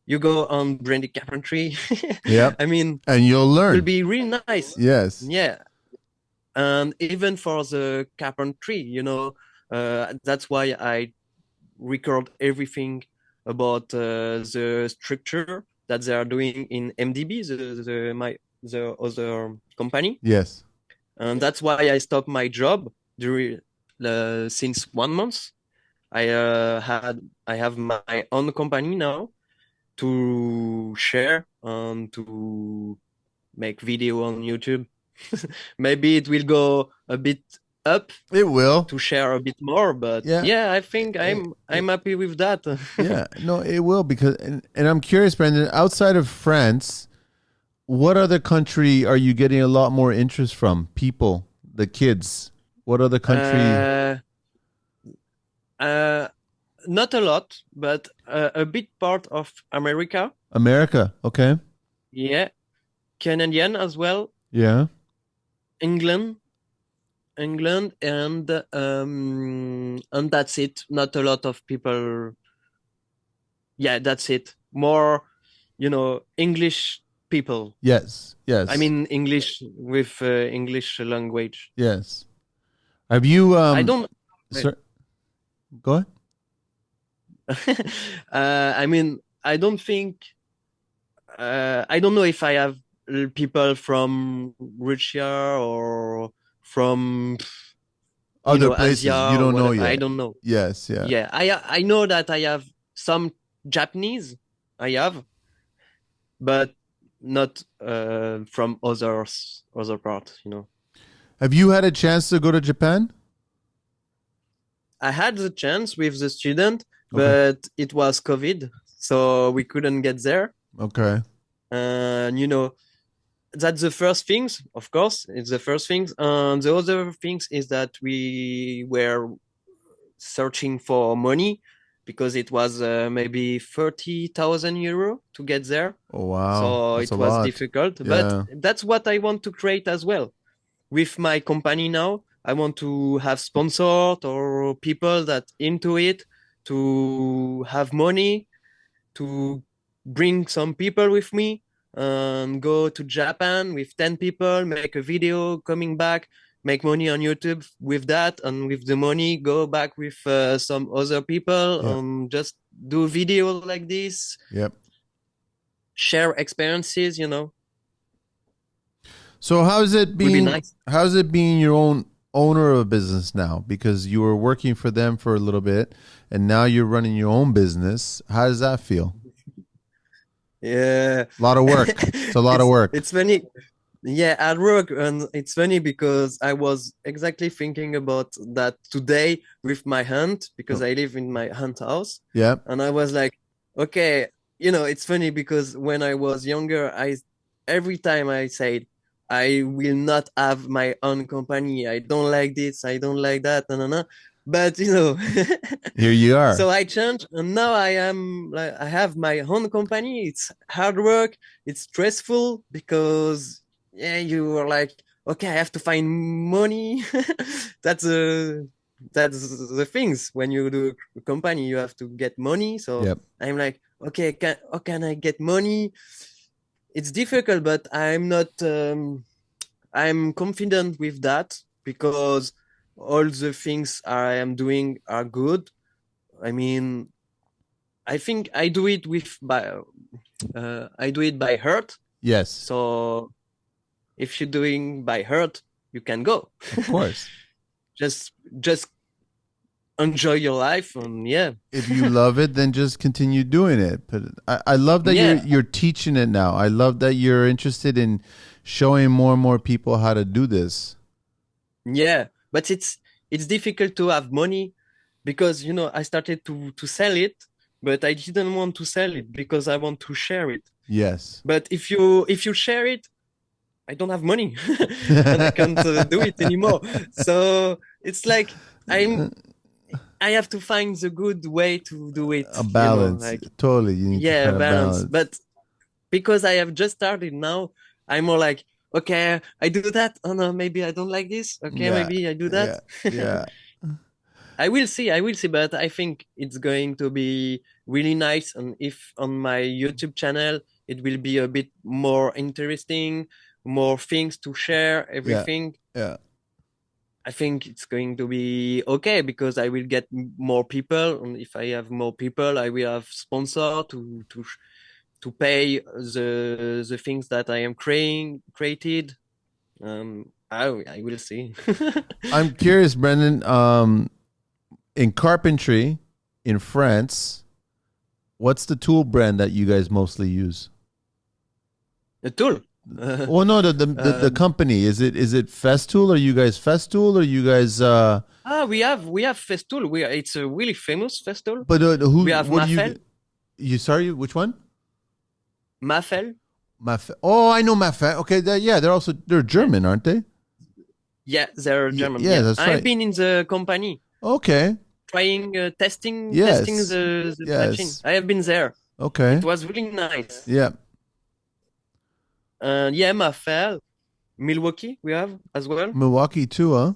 Speaker 1: You go on Brandy Carpentry.
Speaker 2: Yep.
Speaker 1: I mean,
Speaker 2: And you'll
Speaker 1: it will
Speaker 2: learn.
Speaker 1: be really nice.
Speaker 2: Yes.
Speaker 1: Yeah, and even for the carpentry, that's why I record everything about the structure that they are doing in MDB, the other company,
Speaker 2: Yes.
Speaker 1: and that's why I stopped my job during since 1 month. I have my own company now to share and to make video on YouTube. Maybe it will go a bit up
Speaker 2: It will.
Speaker 1: to share a bit more, but
Speaker 2: Yeah.
Speaker 1: yeah, I think
Speaker 2: It,
Speaker 1: I'm happy with that.
Speaker 2: yeah. No, it will because and I'm curious, Brendan, outside of France, what other country are you getting a lot more interest from? People, the kids. What other country?
Speaker 1: uh, uh, Not a lot, but a bit part of America.
Speaker 2: America. Okay.
Speaker 1: Yeah, Canadian as well,
Speaker 2: Yeah.
Speaker 1: England, and that's it. Not a lot of people. Yeah, that's it. More. English people.
Speaker 2: Yes,
Speaker 1: I
Speaker 2: yes,
Speaker 1: mean, English with English language.
Speaker 2: yes. Have you
Speaker 1: I don't. Wait.
Speaker 2: sir, go ahead.
Speaker 1: I mean, I don't think. I don't know if I have people from Russia or from
Speaker 2: Other
Speaker 1: Asia
Speaker 2: places you
Speaker 1: or
Speaker 2: don't know
Speaker 1: whatever. I
Speaker 2: yet.
Speaker 1: don't know.
Speaker 2: Yes, yeah.
Speaker 1: Yeah, I know that I have some Japanese. I have, but not from other parts.
Speaker 2: Have you had a chance to go to Japan?
Speaker 1: I had the chance with the student,
Speaker 2: Okay.
Speaker 1: but it was COVID, so we couldn't get there.
Speaker 2: Okay.
Speaker 1: And that's the first things, of course, it's the first things. And the other things is that we were searching for money because it was maybe 30,000 euro to get there.
Speaker 2: Oh wow.
Speaker 1: So
Speaker 2: That's a
Speaker 1: it was
Speaker 2: lot.
Speaker 1: difficult, but
Speaker 2: Yeah.
Speaker 1: that's what I want to create as well. With my company now, I want to have sponsors or people that into it to have money to bring some people with me and go to Japan with 10 people, make a video, coming back, make money on YouTube with that, and with the money, go back with some other people
Speaker 2: Yeah.
Speaker 1: and just do video like this,
Speaker 2: Yep.
Speaker 1: share experiences.
Speaker 2: So
Speaker 1: Will be nice.
Speaker 2: how's it being your own owner of a business now? Because you were working for them for a little bit and now you're running your own business. How does that feel?
Speaker 1: Yeah.
Speaker 2: A lot of work. It's a lot of work.
Speaker 1: It's funny. Yeah, at work, and it's funny because I was exactly thinking about that today with my aunt because
Speaker 2: Oh,
Speaker 1: I live in my aunt's house,
Speaker 2: yeah.
Speaker 1: and I was like, okay, it's funny because when I was younger, I every time I said I will not have my own company. I don't like this. I don't like that. No, no, no. But
Speaker 2: Here you are.
Speaker 1: so I changed, and now I have my own company. It's hard work. It's stressful because yeah, you were like, okay, I have to find money. that's uh that's the things when you do a company, you have to get money. So
Speaker 2: Yep.
Speaker 1: I'm like, okay, how can I get money? It's difficult, but I'm not. I'm confident with that because all the things I am doing are good. I mean, I think I do it by heart.
Speaker 2: Yes.
Speaker 1: So if you're doing by heart, you can go.
Speaker 2: Of course.
Speaker 1: just just enjoy your life and yeah.
Speaker 2: If you love it, then just continue doing it. But I love that
Speaker 1: Yeah.
Speaker 2: you're teaching it now. I love that you're interested in showing more and more people how to do this.
Speaker 1: Yeah. But it's difficult to have money because I started to sell it, but I didn't want to sell it because I want to share it.
Speaker 2: Yes.
Speaker 1: But if you share it, I don't have money and I can't do it anymore. So it's like I'm I have to find the good way to do it,
Speaker 2: A balance.
Speaker 1: like
Speaker 2: Totally. You need to
Speaker 1: yeah,
Speaker 2: find a
Speaker 1: balance.
Speaker 2: balance.
Speaker 1: But because I have just started now, I'm more like, okay, I do that. Oh no, maybe I don't like this. Okay,
Speaker 2: Yeah.
Speaker 1: maybe I do that.
Speaker 2: Yeah. Yeah.
Speaker 1: I will see, but I think it's going to be really nice. And if on my YouTube channel, it will be a bit more interesting, more things to share,
Speaker 2: Yeah.
Speaker 1: everything.
Speaker 2: Yeah.
Speaker 1: I think it's going to be okay because I will get more people, and if I have more people, I will have sponsor to pay the things that I am created. I will see.
Speaker 2: I'm curious, Brendan. In carpentry in France, what's the tool brand that you guys mostly use?
Speaker 1: A tool.
Speaker 2: Well, no, the
Speaker 1: Um,
Speaker 2: company is it Festool? Are you guys Festool? Or you guys?
Speaker 1: we have Festool. It's a really famous Festool.
Speaker 2: But
Speaker 1: We
Speaker 2: who?
Speaker 1: have
Speaker 2: What do
Speaker 1: Mafel.
Speaker 2: you? Sorry, which one?
Speaker 1: Mafel.
Speaker 2: Oh, I know Maffe. Okay, yeah, they're
Speaker 1: Yeah,
Speaker 2: German, aren't they?
Speaker 1: yeah, they're German.
Speaker 2: Yeah,
Speaker 1: Yeah,
Speaker 2: that's
Speaker 1: I've
Speaker 2: right.
Speaker 1: been in the company
Speaker 2: Okay.
Speaker 1: trying testing
Speaker 2: Yes.
Speaker 1: the machine.
Speaker 2: Yes.
Speaker 1: I have been there.
Speaker 2: Okay.
Speaker 1: It was really nice.
Speaker 2: Yeah.
Speaker 1: Yeah, Mafel, Milwaukee, we have as well.
Speaker 2: Milwaukee too, huh?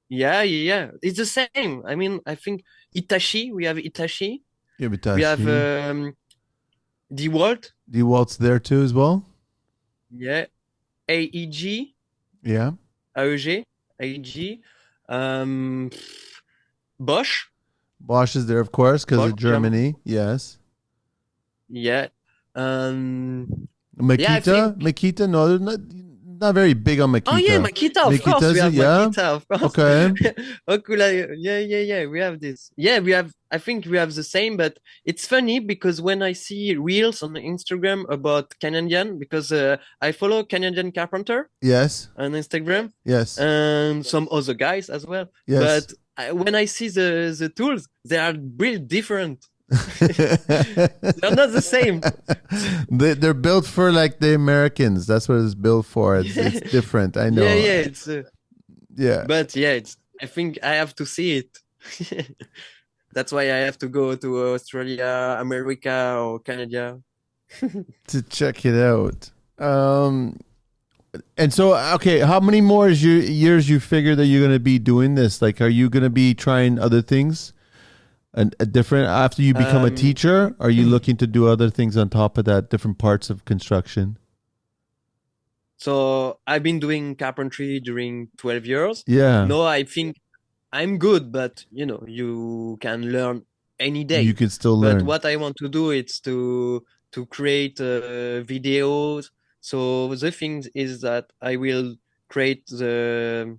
Speaker 1: Yeah, yeah, it's the same. I mean, I think Itachi. We have Itachi. We have
Speaker 2: Yabitashi.
Speaker 1: DeWalt,
Speaker 2: DeWalt's there too as well.
Speaker 1: yeah, AEG,
Speaker 2: Yeah.
Speaker 1: AEG, AEG, um, Bosch,
Speaker 2: Bosch is there, of course, because
Speaker 1: Bosch,
Speaker 2: of
Speaker 1: German,
Speaker 2: Germany. Yes.
Speaker 1: yeah, yeah, I
Speaker 2: Makita?
Speaker 1: think.
Speaker 2: Makita? No, they're not very big on
Speaker 1: Oh yeah,
Speaker 2: Makita.
Speaker 1: Makita, of course we
Speaker 2: Makita's
Speaker 1: have
Speaker 2: it? Yeah.
Speaker 1: Makita, of course.
Speaker 2: Okay.
Speaker 1: Ocula, yeah, we have this. Yeah, we have. I think we have the same, but it's funny because when I see reels on Instagram about Canadian, because I follow Canadian carpenter
Speaker 2: Yes.
Speaker 1: on Instagram
Speaker 2: Yes.
Speaker 1: and some other guys as well.
Speaker 2: Yes.
Speaker 1: But when I see the tools, they are really different. They're not the same.
Speaker 2: They're built for like the Americans. That's what it's built for. It's different. I
Speaker 1: Yeah,
Speaker 2: know.
Speaker 1: yeah, it's.
Speaker 2: Yeah.
Speaker 1: But yeah, it's. I think I have to see it. That's why I have to go to Australia, America, or Canada.
Speaker 2: To check it out. And so, okay, how many more years you figure that you're going to be doing this? Like, are you going to be trying other things? A different after you become a teacher? Are you looking to do other things on top of that, different parts of construction?
Speaker 1: So I've been doing carpentry during 12 years.
Speaker 2: Yeah.
Speaker 1: No, I think I'm good, but you can learn any day.
Speaker 2: You can still
Speaker 1: But
Speaker 2: learn.
Speaker 1: what I want to do is to create videos. So the thing is that I will create the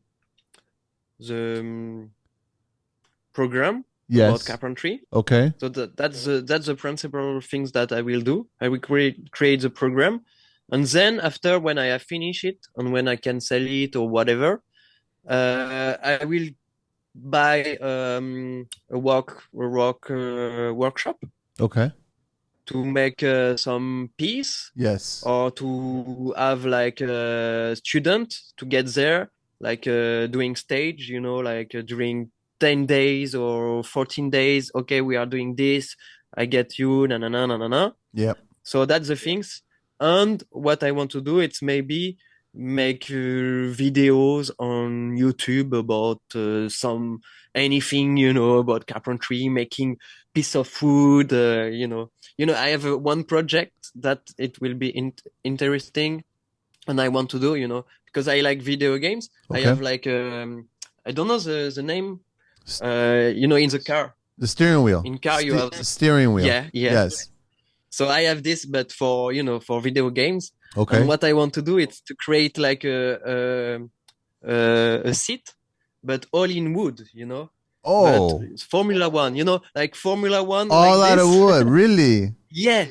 Speaker 1: program about
Speaker 2: Yes.
Speaker 1: carpentry.
Speaker 2: Okay.
Speaker 1: So that's the principal things that I will do. I will create the program, and then after when I have finished it and when I can sell it or whatever, I will buy a workshop
Speaker 2: Okay.
Speaker 1: to make some piece
Speaker 2: Yes.
Speaker 1: or to have like a student to get there, like doing stage, like during 10 days or 14 days. Okay, we are doing this. I get you, na na na na na na.
Speaker 2: Yep.
Speaker 1: So that's the things. And what I want to do, it's maybe make videos on YouTube about anything, about carpentry, making piece of wood, I have one project that it will be interesting and I want to do, because I like video games.
Speaker 2: Okay.
Speaker 1: I have like, I don't know the name, in the car.
Speaker 2: The steering wheel.
Speaker 1: In car, you have
Speaker 2: the steering wheel.
Speaker 1: Yeah.
Speaker 2: Yes.
Speaker 1: So I have this, but for video games.
Speaker 2: Okay.
Speaker 1: And what I want to do is to create like a seat, but all in wood,
Speaker 2: Oh.
Speaker 1: But it's Formula One, like Formula One.
Speaker 2: All
Speaker 1: like
Speaker 2: out
Speaker 1: this.
Speaker 2: of wood, really?
Speaker 1: Yeah,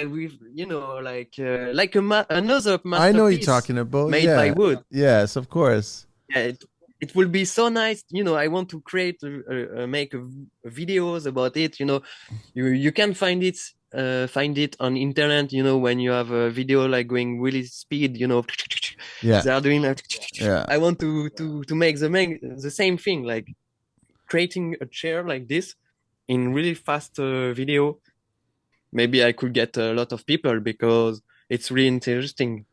Speaker 1: with like another masterpiece.
Speaker 2: I know you're talking about.
Speaker 1: Made by wood.
Speaker 2: Yes, of course.
Speaker 1: Yeah, it will be so nice. I want to create make videos about it. You can find it on internet. When you have a video like going really speed.
Speaker 2: Yeah.
Speaker 1: They are doing like.
Speaker 2: Yeah.
Speaker 1: I want to make the same thing, like creating a chair like this in really fast video. Maybe I could get a lot of people because it's really interesting.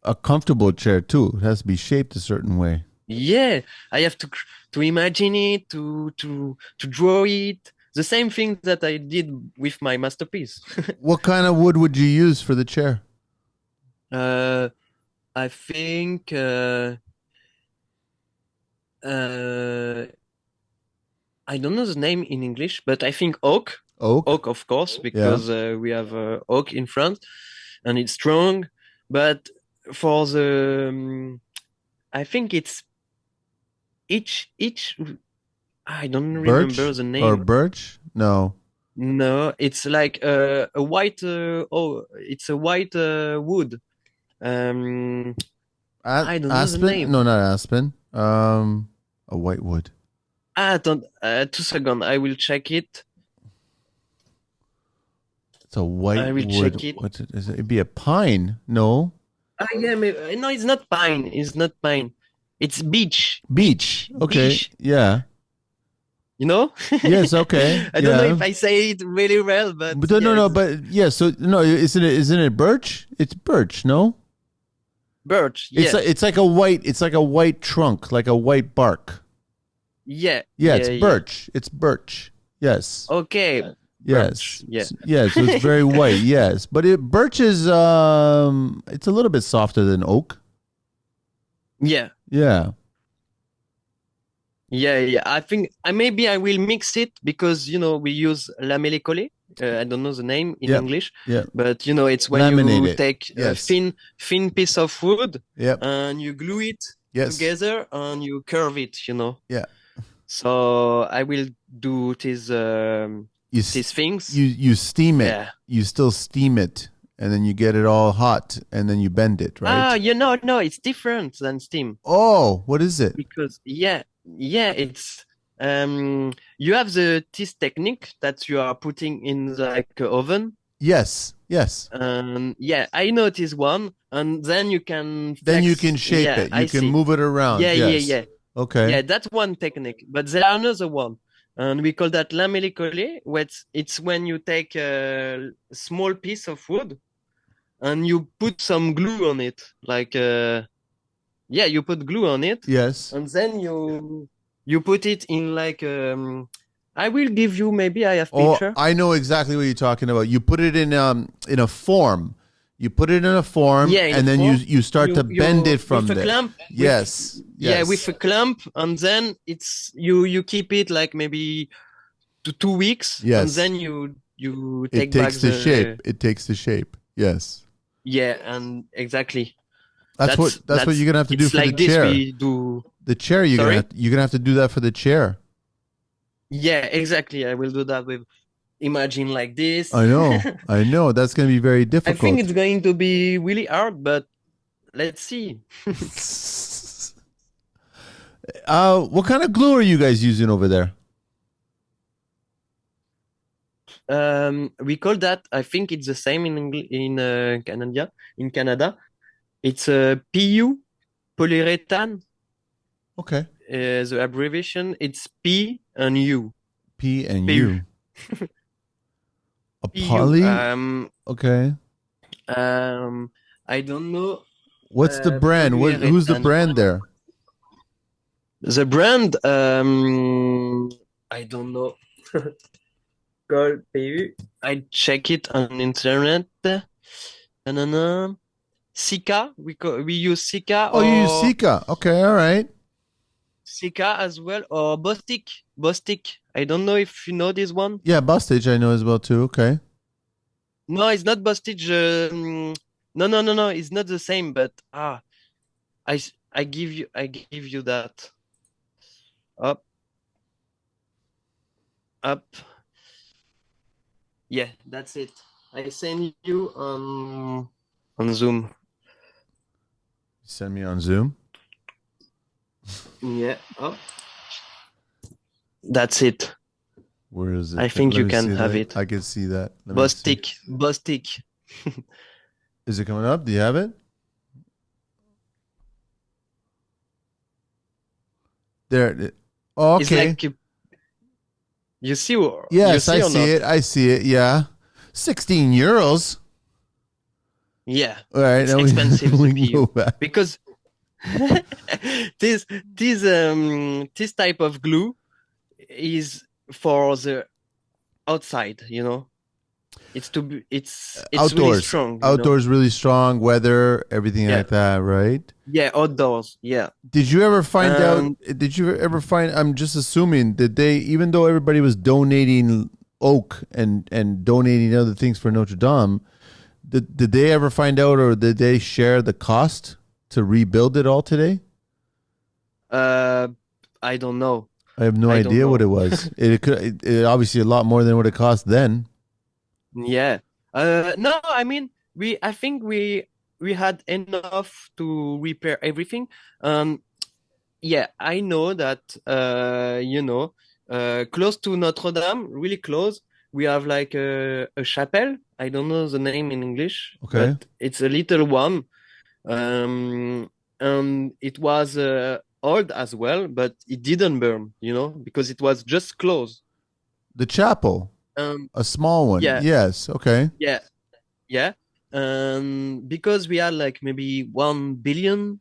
Speaker 2: A comfortable chair too. It has to be shaped a certain way.
Speaker 1: Yeah, I have to imagine it, to draw it. The same thing that I did with my masterpiece.
Speaker 2: What kind of wood would you use for the chair?
Speaker 1: I think I don't know the name in English, but I think oak.
Speaker 2: Oak,
Speaker 1: of course, because we have oak in France, and it's strong. But for the, I think it's each. I don't remember the name.
Speaker 2: Or birch? No,
Speaker 1: it's like a white. It's a white wood. I don't know the name.
Speaker 2: No, not aspen. A white wood.
Speaker 1: Don't. 2 seconds. I will check it.
Speaker 2: It's a white wood.
Speaker 1: I will check it.
Speaker 2: What's it? It'd be a pine. No.
Speaker 1: Yeah, maybe. No, it's not pine. It's not pine. It's beech.
Speaker 2: Beech. Okay.
Speaker 1: Beech.
Speaker 2: Yeah.
Speaker 1: Yes.
Speaker 2: Okay.
Speaker 1: I don't know if I say it really well, but
Speaker 2: no. But yeah. So no, isn't it birch? It's birch. No.
Speaker 1: Birch. Yeah.
Speaker 2: It's like a white. It's like a white trunk, like a white bark.
Speaker 1: Yeah.
Speaker 2: Yeah. It's birch. It's birch. Yes.
Speaker 1: Okay. birch.
Speaker 2: Yes.
Speaker 1: Yeah.
Speaker 2: Yeah, so it's very white. Yes, but birch is it's a little bit softer than oak.
Speaker 1: Yeah.
Speaker 2: Yeah.
Speaker 1: Yeah, yeah. I think maybe I will mix it because we use lamellé collé. I don't know the name in
Speaker 2: Yep.
Speaker 1: English,
Speaker 2: Yep.
Speaker 1: but it's when
Speaker 2: Laminate
Speaker 1: you
Speaker 2: it.
Speaker 1: take a
Speaker 2: Yes.
Speaker 1: thin piece of wood
Speaker 2: Yep.
Speaker 1: and you glue it
Speaker 2: Yes.
Speaker 1: together and you curve it.
Speaker 2: Yeah.
Speaker 1: So I will do
Speaker 2: You
Speaker 1: these things.
Speaker 2: you steam it.
Speaker 1: Yeah.
Speaker 2: You still steam it, and then you get it all hot, and then you bend it,
Speaker 1: Ah,
Speaker 2: right?
Speaker 1: no, it's different than steam.
Speaker 2: Oh, what is it?
Speaker 1: Because it's you have the this technique that you are putting in like a oven.
Speaker 2: Yes. Yes.
Speaker 1: Yeah, I know this one, and then you can
Speaker 2: Then you
Speaker 1: flex.
Speaker 2: can shape
Speaker 1: Yeah,
Speaker 2: it. You
Speaker 1: I
Speaker 2: can
Speaker 1: see.
Speaker 2: move it around.
Speaker 1: Yeah, yeah,
Speaker 2: Yes.
Speaker 1: yeah,
Speaker 2: Okay.
Speaker 1: yeah. That's one technique, but there are another one, and we call that lamellé collé. It's when you take a small piece of wood and you put some glue on it, like yeah, you put glue on it,
Speaker 2: Yes.
Speaker 1: and then you put it in like I will give you, maybe I have
Speaker 2: Oh,
Speaker 1: picture.
Speaker 2: I know exactly what you're talking about. You put it in a form. You put it in a form,
Speaker 1: Yeah, in a
Speaker 2: and then you
Speaker 1: form.
Speaker 2: you start to bend
Speaker 1: You
Speaker 2: it from
Speaker 1: with a
Speaker 2: there.
Speaker 1: clamp
Speaker 2: Yes.
Speaker 1: yeah,
Speaker 2: Yes.
Speaker 1: with a clamp, and then it's you keep it like maybe 2 weeks, and
Speaker 2: Yes.
Speaker 1: then you
Speaker 2: It
Speaker 1: take back
Speaker 2: takes the shape.
Speaker 1: the
Speaker 2: It takes the shape. Yes.
Speaker 1: yeah, and exactly.
Speaker 2: That's what you're gonna have to do
Speaker 1: It's
Speaker 2: for the
Speaker 1: like this
Speaker 2: chair.
Speaker 1: we do.
Speaker 2: The chair
Speaker 1: Sorry?
Speaker 2: you're gonna have to do that for the chair.
Speaker 1: Yeah, exactly. I will do that with imagine like this.
Speaker 2: I know. I know. That's gonna be very
Speaker 1: I think
Speaker 2: difficult.
Speaker 1: it's going to be really hard, but let's see.
Speaker 2: What kind of glue are you guys using over there?
Speaker 1: We call that, I think it's the same in Canada. In Canada, it's a PU, polyurethane.
Speaker 2: Okay.
Speaker 1: The abbreviation it's P and U.
Speaker 2: P and
Speaker 1: PU.
Speaker 2: U. A
Speaker 1: PU.
Speaker 2: poly? Okay.
Speaker 1: I don't know.
Speaker 2: What's the brand? Who's the
Speaker 1: Polyurethane.
Speaker 2: brand there?
Speaker 1: The brand, I don't know. Called PU. I check it on internet. Na. Sika. We use Sika
Speaker 2: Oh, you use
Speaker 1: or
Speaker 2: Sika. Okay, all right.
Speaker 1: Sika as well, or Bostik. Bostik. I don't know if you know this one.
Speaker 2: Yeah, Bustage I know as well too. Okay.
Speaker 1: No, it's not Bostik. No. It's not the same. But I give you that. Up, up. Yeah, that's it. I send you on Zoom.
Speaker 2: Send me on Zoom.
Speaker 1: Yeah. Oh, that's it.
Speaker 2: Where is it?
Speaker 1: I think
Speaker 2: Let
Speaker 1: you
Speaker 2: me
Speaker 1: can
Speaker 2: see
Speaker 1: have
Speaker 2: that.
Speaker 1: it.
Speaker 2: I can see that. Let me see.
Speaker 1: Bostik.
Speaker 2: Is it coming up? Do you have it? There. Oh,
Speaker 1: It's
Speaker 2: okay.
Speaker 1: like you see. You
Speaker 2: Yes,
Speaker 1: see
Speaker 2: I
Speaker 1: or
Speaker 2: see
Speaker 1: not?
Speaker 2: it. I see it. Yeah. 16 euros.
Speaker 1: Yeah,
Speaker 2: All right.
Speaker 1: it's
Speaker 2: Now
Speaker 1: expensive,
Speaker 2: we
Speaker 1: the
Speaker 2: can go
Speaker 1: PU,
Speaker 2: back.
Speaker 1: because this this type of glue is for the outside. It's really
Speaker 2: Outdoors.
Speaker 1: strong.
Speaker 2: Outdoors, really strong weather, everything
Speaker 1: Yeah,
Speaker 2: like that, right?
Speaker 1: yeah, outdoors. Yeah,
Speaker 2: Did you ever find out?
Speaker 1: and
Speaker 2: Did you ever find? I'm just assuming that they, even though everybody was donating oak and donating other things for Notre Dame, did they ever find out, or did they share the cost to rebuild it all today?
Speaker 1: uh, I don't know.
Speaker 2: I have no
Speaker 1: I don't
Speaker 2: idea what
Speaker 1: know.
Speaker 2: it was. It obviously a lot more than what it cost then.
Speaker 1: Yeah. No, I mean I think we had enough to repair everything. Yeah, I know that close to Notre Dame, really close, we have like a chapel. I don't know the name in English,
Speaker 2: Okay.
Speaker 1: but it's a little one. And it was old as well, but it didn't burn, because it was just closed.
Speaker 2: The chapel,
Speaker 1: Um,
Speaker 2: a small one.
Speaker 1: yeah,
Speaker 2: Yes. Okay.
Speaker 1: yeah, yeah. Because we had like maybe 1 billion,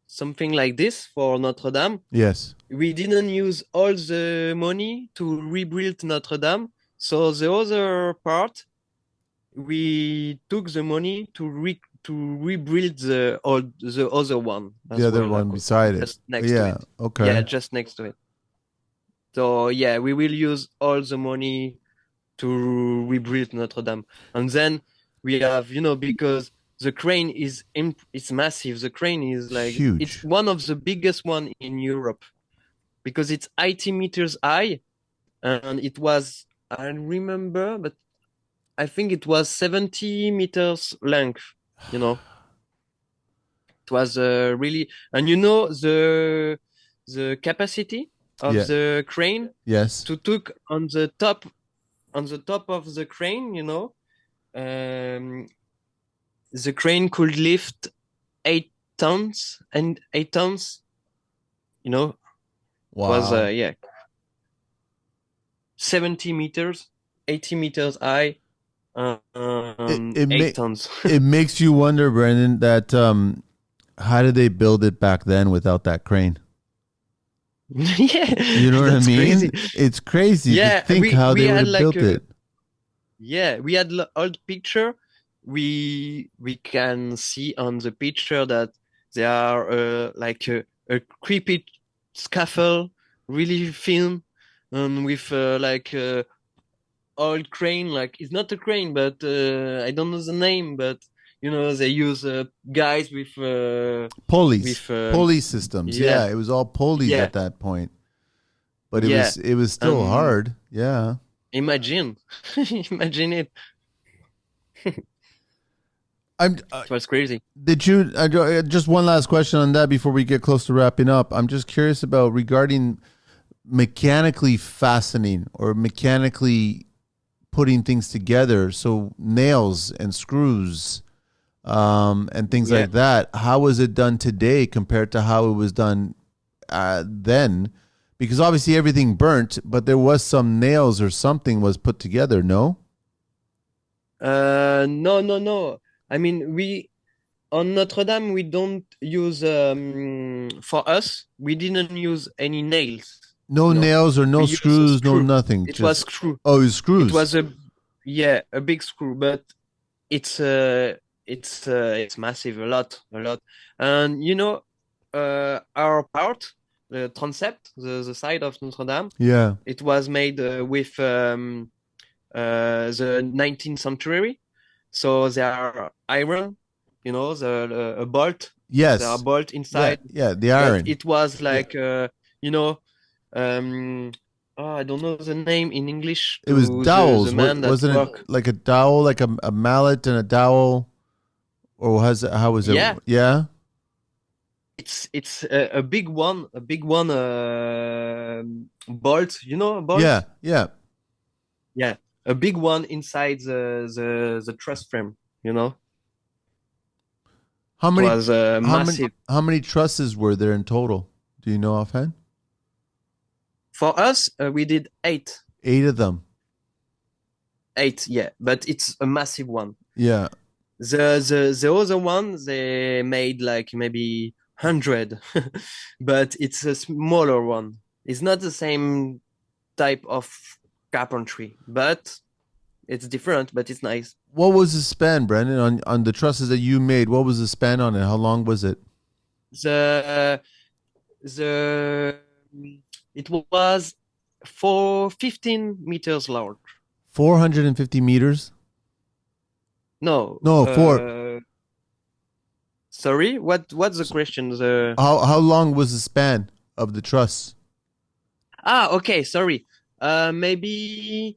Speaker 1: something like this for Notre Dame.
Speaker 2: Yes.
Speaker 1: We didn't use all the money to rebuild Notre Dame. So the other part, we took the money to rebuild the other one
Speaker 2: The
Speaker 1: as
Speaker 2: other
Speaker 1: well, like
Speaker 2: one beside it.
Speaker 1: just next to
Speaker 2: Yeah.
Speaker 1: it. Yeah,
Speaker 2: Okay.
Speaker 1: just next to it. So yeah, we will use all the money to rebuild Notre Dame. And then we have, because the crane it's massive. The crane is like it's
Speaker 2: Huge.
Speaker 1: one of the biggest one in Europe because it's 80 meters high and it was I remember, but I think it was 70 meters length, you know. It was really and the capacity of
Speaker 2: Yeah.
Speaker 1: the crane
Speaker 2: Yes.
Speaker 1: to took on the top of the crane, um, the crane could lift 8 tons and 8 tons. It was
Speaker 2: Wow.
Speaker 1: 70 meters, 80 meters high,
Speaker 2: It it ma-
Speaker 1: 8 tons.
Speaker 2: it makes you wonder, Brendan, that how did they build it back then without that crane?
Speaker 1: Yeah,
Speaker 2: You know what I
Speaker 1: that's
Speaker 2: mean?
Speaker 1: crazy.
Speaker 2: It's crazy to
Speaker 1: Yeah,
Speaker 2: think
Speaker 1: we
Speaker 2: how
Speaker 1: we
Speaker 2: they would
Speaker 1: had
Speaker 2: have
Speaker 1: like
Speaker 2: built
Speaker 1: a
Speaker 2: it.
Speaker 1: yeah, we had old picture. We can see on the picture that there are like a creepy scaffold, really thin, and with like old crane. Like it's not a crane, but I don't know the name. But they use guys
Speaker 2: Pulleys,
Speaker 1: with
Speaker 2: pulley systems.
Speaker 1: yeah,
Speaker 2: Yeah, it was all pulleys
Speaker 1: yeah,
Speaker 2: at that point, but it
Speaker 1: yeah,
Speaker 2: was it was still
Speaker 1: and
Speaker 2: hard. Yeah.
Speaker 1: imagine, imagine it.
Speaker 2: I'm.
Speaker 1: It was crazy.
Speaker 2: Did you just one last question on that before we get close to wrapping up? I'm just curious about regarding mechanically fastening or mechanically putting things together. So nails and screws and things
Speaker 1: Yeah.
Speaker 2: like that. How was it done today compared to how it was done then? Because obviously everything burnt, but there was some nails or something was put together. No.
Speaker 1: No, no, no. I mean, we on Notre Dame, we don't use for us, we didn't use any nails,
Speaker 2: No
Speaker 1: you know.
Speaker 2: nails or
Speaker 1: We
Speaker 2: no
Speaker 1: use a
Speaker 2: screws, no
Speaker 1: screw.
Speaker 2: nothing.
Speaker 1: It was
Speaker 2: Just
Speaker 1: screw.
Speaker 2: oh, it was
Speaker 1: It
Speaker 2: screws.
Speaker 1: was a big screw, but it's it's massive, a lot. And our part, the transept, the side of Notre Dame,
Speaker 2: Yeah.
Speaker 1: it was made with the 19th century. So they are iron, a bolt. There are
Speaker 2: Yes.
Speaker 1: bolt
Speaker 2: Yeah.
Speaker 1: inside,
Speaker 2: Yeah. The
Speaker 1: but
Speaker 2: iron.
Speaker 1: it was
Speaker 2: Yeah.
Speaker 1: like you know, um, I don't know the name in English
Speaker 2: It was
Speaker 1: to the
Speaker 2: dowels.
Speaker 1: man that
Speaker 2: Wasn't it
Speaker 1: work.
Speaker 2: like a dowel, like a mallet and a dowel? Or has how was it?
Speaker 1: Yeah,
Speaker 2: Yeah.
Speaker 1: it's a big one, bolt. You know, a
Speaker 2: Yeah.
Speaker 1: bolt.
Speaker 2: Yeah.
Speaker 1: Yeah, a big one inside the truss frame. You know,
Speaker 2: How
Speaker 1: it
Speaker 2: many
Speaker 1: was
Speaker 2: how many
Speaker 1: massive.
Speaker 2: how many trusses were there in total? Do you know offhand?
Speaker 1: For us, we did eight.
Speaker 2: 8 of them.
Speaker 1: Eight, yeah, but it's a massive one.
Speaker 2: Yeah.
Speaker 1: The other one they made like maybe 100, but it's a smaller one. It's not the same type of carpentry, but it's different, but it's nice.
Speaker 2: What was the span, Brendan, on the trusses that you made? What was the span on it? How long was it?
Speaker 1: The it was for 15 meters large.
Speaker 2: 450 meters?
Speaker 1: No,
Speaker 2: No, four.
Speaker 1: sorry, what's the question?
Speaker 2: How long was the span of the truss?
Speaker 1: Okay, sorry. Maybe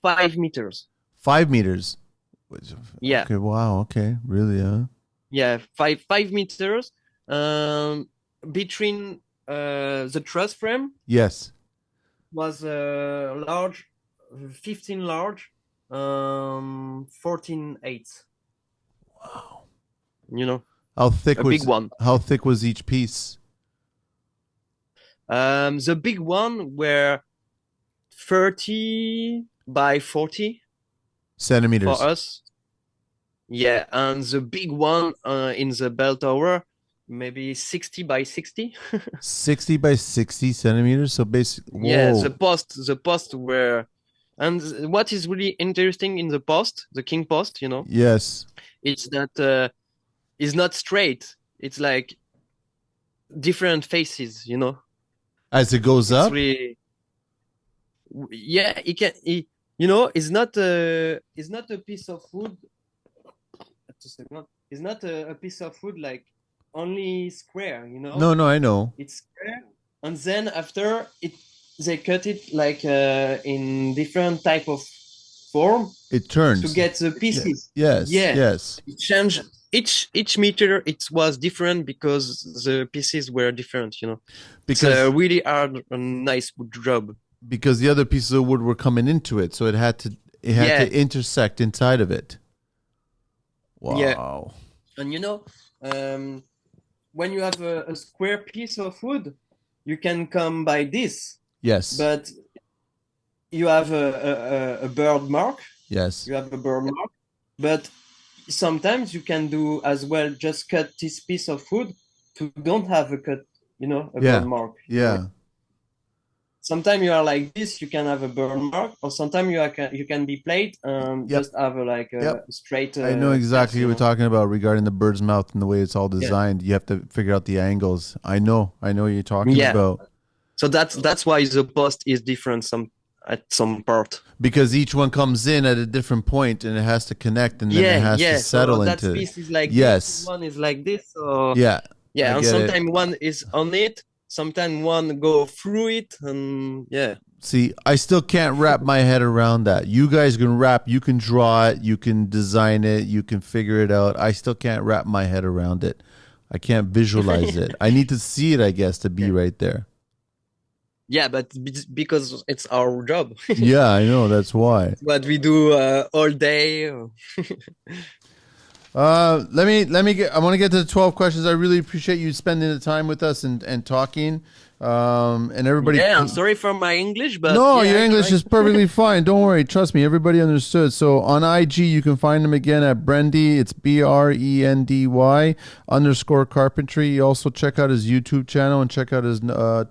Speaker 1: 5 meters.
Speaker 2: 5 meters.
Speaker 1: Yeah,
Speaker 2: Okay, wow, okay. Really, huh?
Speaker 1: yeah, 5 meters. Um, Between the truss frame
Speaker 2: Yes.
Speaker 1: was large, 15 large, 14 eighths.
Speaker 2: Wow.
Speaker 1: You know,
Speaker 2: How thick
Speaker 1: a big
Speaker 2: was
Speaker 1: one.
Speaker 2: how thick was each piece?
Speaker 1: The big one were 30 by 40 for
Speaker 2: Centimeters.
Speaker 1: us. Yeah, and the big one in the bell tower maybe 60 by 60.
Speaker 2: 60 by 60 centimeters. So basically,
Speaker 1: Yeah,
Speaker 2: whoa.
Speaker 1: the post were, and what is really interesting in the post, the king post,
Speaker 2: Yes.
Speaker 1: it's that it's not straight. It's like different faces.
Speaker 2: As it goes
Speaker 1: It's
Speaker 2: up,
Speaker 1: really, yeah. It's not a piece of wood. Just a second. It's not a piece of wood like only square.
Speaker 2: no, no, I know.
Speaker 1: It's square, and then after it, they cut it like in different type of form
Speaker 2: It
Speaker 1: to
Speaker 2: turns.
Speaker 1: get the pieces.
Speaker 2: Yes,
Speaker 1: Yeah,
Speaker 2: yes.
Speaker 1: it changed each meter. It was different because the pieces were different. It's a
Speaker 2: Because
Speaker 1: really hard and nice job.
Speaker 2: the other pieces of wood were coming into it, so it had to
Speaker 1: Yeah,
Speaker 2: intersect inside of it.
Speaker 1: yeah,
Speaker 2: Wow.
Speaker 1: and um, when you have a square piece of wood, you can come by this,
Speaker 2: Yes.
Speaker 1: but you have a bird mark.
Speaker 2: Yes.
Speaker 1: You have a bird mark, but sometimes you can do as well. Just cut this piece of wood to don't have a cut, a bird
Speaker 2: Yeah.
Speaker 1: mark.
Speaker 2: Yeah.
Speaker 1: Sometimes you are like this, you can have a burn mark, or sometimes you can be plate and
Speaker 2: Yep.
Speaker 1: just have like a
Speaker 2: Yep.
Speaker 1: straight
Speaker 2: I know
Speaker 1: piece,
Speaker 2: exactly what you're talking about regarding the bird's mouth and the way it's all
Speaker 1: Yeah,
Speaker 2: designed. You have to figure out the angles. I know what you're talking
Speaker 1: yeah.
Speaker 2: about.
Speaker 1: So that's why the post is different at some part.
Speaker 2: Because each one comes in at a different point and it has to connect and then it
Speaker 1: Yeah,
Speaker 2: has to
Speaker 1: yeah. So
Speaker 2: settle
Speaker 1: that
Speaker 2: into.
Speaker 1: piece is like this,
Speaker 2: Yes.
Speaker 1: one is like this. So
Speaker 2: Yeah. I
Speaker 1: yeah, and
Speaker 2: get it.
Speaker 1: sometimes one is on it, sometimes one go through it, and yeah.
Speaker 2: See, I still can't wrap my head around that. You guys can you can draw it, you can design it, you can figure it out. I still can't wrap my head around it. I can't visualize it. I need to see it, I guess, to be
Speaker 1: Yeah.
Speaker 2: right there.
Speaker 1: Yeah, but because it's our job,
Speaker 2: Yeah, I know. That's why.
Speaker 1: what we do all day.
Speaker 2: Let me get. I want to get to the 12 questions. I really appreciate you spending the time with us and talking. And everybody.
Speaker 1: Yeah, I'm sorry for my English, but
Speaker 2: No,
Speaker 1: yeah,
Speaker 2: your
Speaker 1: I
Speaker 2: English
Speaker 1: try.
Speaker 2: is perfectly fine. Don't worry. Trust me. Everybody understood. So on IG, you can find him again at Brendy. It's BRENDY _carpentry. You also check out his YouTube channel and check out his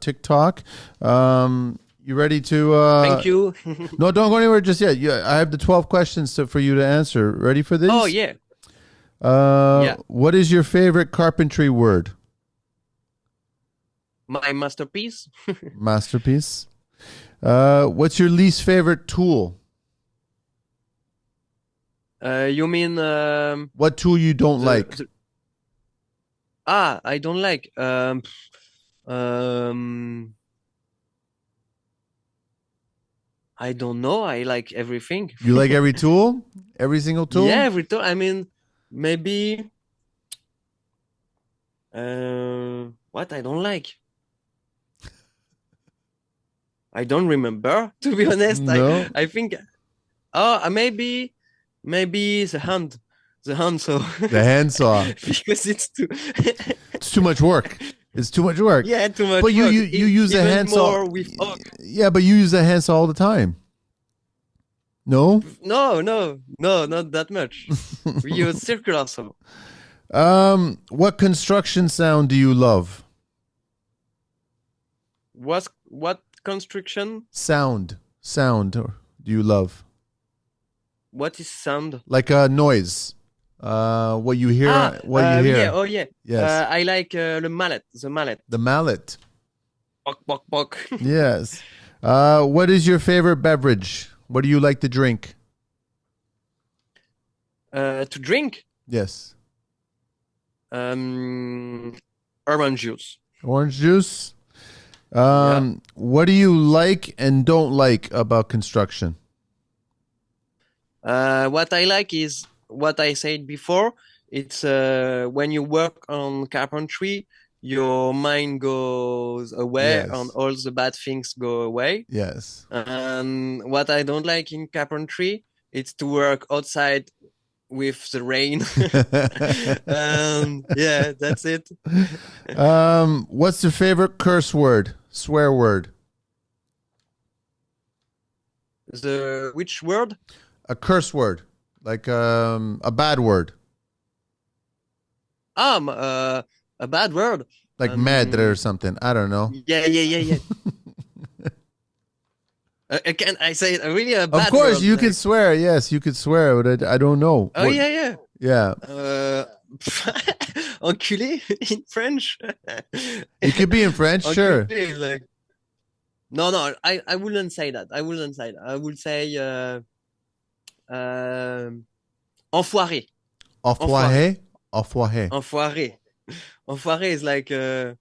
Speaker 2: TikTok. You ready to?
Speaker 1: Thank you.
Speaker 2: No, don't go anywhere just yet. I have the 12 questions for you to answer. Ready for these?
Speaker 1: Oh yeah, yeah.
Speaker 2: What is your favorite carpentry word?
Speaker 1: My masterpiece.
Speaker 2: Masterpiece. What's your least favorite tool?
Speaker 1: You mean
Speaker 2: What tool you don't like?
Speaker 1: I don't like um I don't know. I like everything.
Speaker 2: You like every tool? Every single tool?
Speaker 1: Yeah, every time. I mean, maybe what I don't like. I don't remember, to be honest.
Speaker 2: No.
Speaker 1: I think maybe the hand. So
Speaker 2: The handsaw.
Speaker 1: because it's too
Speaker 2: It's too much work. It's too much work.
Speaker 1: yeah, too much
Speaker 2: But you
Speaker 1: work.
Speaker 2: you use a
Speaker 1: Even
Speaker 2: handsaw.
Speaker 1: more with oak.
Speaker 2: Yeah, but you use a handsaw all the time. No?
Speaker 1: No, not that much. We use circular saw.
Speaker 2: What construction sound do you love?
Speaker 1: What construction?
Speaker 2: Sound do you love?
Speaker 1: What is sound?
Speaker 2: Like a noise. What you hear?
Speaker 1: Yeah, oh yeah.
Speaker 2: Yes.
Speaker 1: I like the mallet.
Speaker 2: The mallet.
Speaker 1: Pok, pok, pok.
Speaker 2: Yes. What is your favorite beverage? What do you like to drink?
Speaker 1: To drink,
Speaker 2: Yes.
Speaker 1: orange juice.
Speaker 2: Orange juice.
Speaker 1: Yeah.
Speaker 2: What do you like and don't like about construction?
Speaker 1: What I like is what I said before. It's when you work on carpentry, your mind goes away
Speaker 2: Yes.
Speaker 1: and all the bad things go away.
Speaker 2: Yes.
Speaker 1: And what I don't like in carpentry, it's to work outside with the rain. Yeah, that's it.
Speaker 2: What's your favorite curse word? Swear word?
Speaker 1: Which word?
Speaker 2: A curse word. Like a bad word.
Speaker 1: Um, uh, a bad word.
Speaker 2: Like madre or something. I don't know.
Speaker 1: Yeah, yeah, yeah, yeah. Can I say it? Really a
Speaker 2: Of
Speaker 1: bad
Speaker 2: course,
Speaker 1: word?
Speaker 2: you can
Speaker 1: Like,
Speaker 2: swear. Yes, you could swear, but I don't know.
Speaker 1: oh
Speaker 2: What?
Speaker 1: yeah, yeah.
Speaker 2: Yeah.
Speaker 1: Enculé in French.
Speaker 2: It could be in French,
Speaker 1: Enculé
Speaker 2: sure.
Speaker 1: is like no, no. I wouldn't say that. I wouldn't say that. I would say enfoiré, enfoiré,
Speaker 2: Enfoiré. Enfoiré.
Speaker 1: enfoiré. Enfoiré is like uh,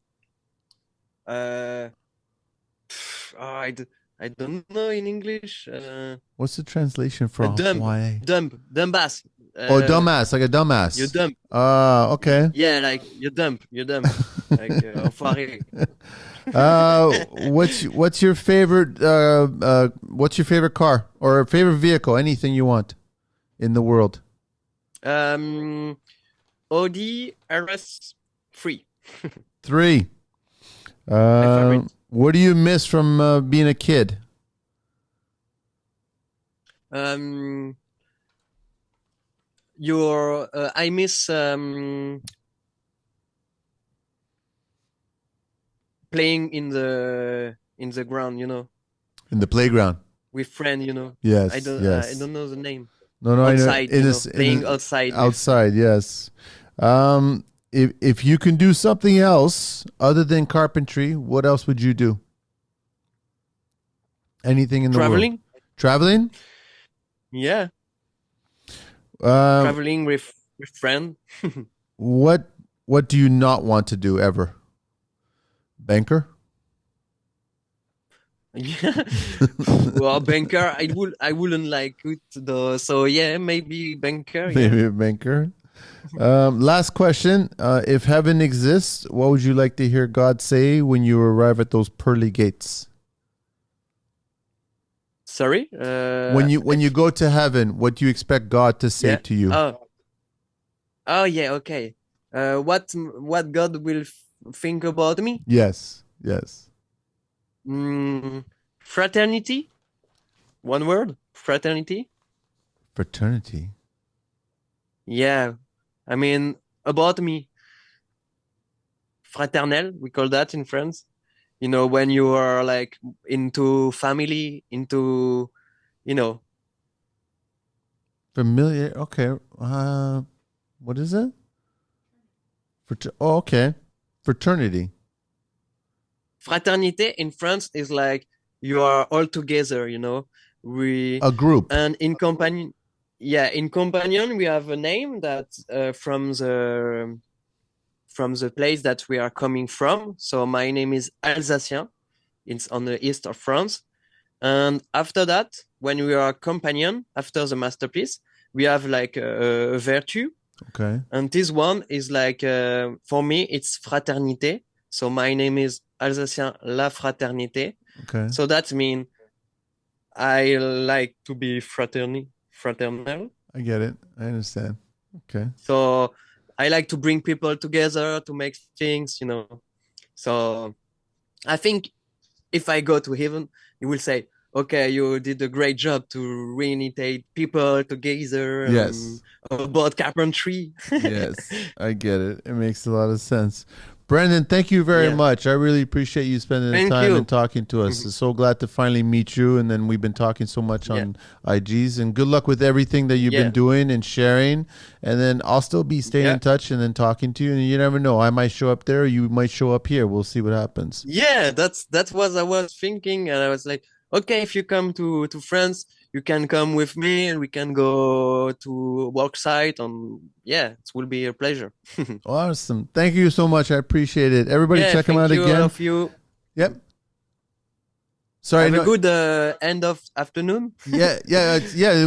Speaker 1: oh, I don't know in English.
Speaker 2: What's the translation for
Speaker 1: A dumb,
Speaker 2: enfoiré?
Speaker 1: dumbass.
Speaker 2: Oh, dumbass, like a
Speaker 1: You
Speaker 2: dumbass.
Speaker 1: dumb.
Speaker 2: Okay.
Speaker 1: Yeah, like you're dumb. Like enfoiré.
Speaker 2: What's your favorite car or favorite vehicle? Anything you want in the world.
Speaker 1: Um, Audi RS3,
Speaker 2: 3.
Speaker 1: my favorite.
Speaker 2: What do you miss from being a kid?
Speaker 1: Um, your I miss playing in the ground,
Speaker 2: In the playground.
Speaker 1: with friend,
Speaker 2: Yes,
Speaker 1: I
Speaker 2: yes.
Speaker 1: don't know the name.
Speaker 2: No, no, I know.
Speaker 1: Outside, playing outside with
Speaker 2: Outside, yes. If you can do something else other than carpentry, what else would you do? Anything in the world?
Speaker 1: traveling.
Speaker 2: Traveling?
Speaker 1: Yeah,
Speaker 2: Um,
Speaker 1: traveling with friend.
Speaker 2: what do you not want to do ever? Banker?
Speaker 1: Yeah. Well, banker, I wouldn't like it though. So yeah, maybe banker. Yeah.
Speaker 2: Maybe a banker. Last question. If heaven exists, what would you like to hear God say when you arrive at those pearly gates?
Speaker 1: Sorry.
Speaker 2: When you go to heaven, what do you expect God to say
Speaker 1: Yeah.
Speaker 2: to you?
Speaker 1: Oh yeah. Okay. What God will think about me?
Speaker 2: Yes, yes.
Speaker 1: Fraternity. One word. Fraternity.
Speaker 2: Fraternity.
Speaker 1: Yeah. I mean about me. Fraternel. We call that in France. When you are like into family, into you know
Speaker 2: Familiar. Okay. What is it? Okay. Fraternity.
Speaker 1: fraternité in France is like you are all together, we
Speaker 2: A group.
Speaker 1: and in companion, yeah, in companion we have a name that from the place that we are coming from. So my name is Alsacien. It's on the east of France. And after that, when we are companion, after the masterpiece, we have like a virtue.
Speaker 2: Okay.
Speaker 1: And this one is like, for me, it's fraternité. So my name is Alsacien La Fraternité.
Speaker 2: Okay.
Speaker 1: So that means I like to be fraternal.
Speaker 2: I get it. I understand. Okay.
Speaker 1: So I like to bring people together to make things, So I think if I go to heaven, you will say, okay, you did a great job to reunite people together
Speaker 2: Yes.
Speaker 1: about carpentry.
Speaker 2: Yes. I get it. It makes a lot of sense. Brendan, thank you very
Speaker 1: Yeah.
Speaker 2: much. I really appreciate you spending the
Speaker 1: Thank
Speaker 2: time
Speaker 1: you.
Speaker 2: and talking to us. So glad to finally meet you. And then we've been talking so much on IGs. And good luck with everything that you've been doing and sharing. And then I'll still be staying in touch and then talking to you. And you never know. I might show up there. Or you might show up here. We'll see what happens.
Speaker 1: Yeah, that's what I was thinking. And I was like, okay, if you come to France, you can come with me and we can go to work site. And yeah, it will be a pleasure.
Speaker 2: Awesome. Thank you so much. I appreciate it. Everybody check him out
Speaker 1: Thank you,
Speaker 2: again.
Speaker 1: all of you.
Speaker 2: Yep. Sorry.
Speaker 1: Have a good end of afternoon.
Speaker 2: Yeah.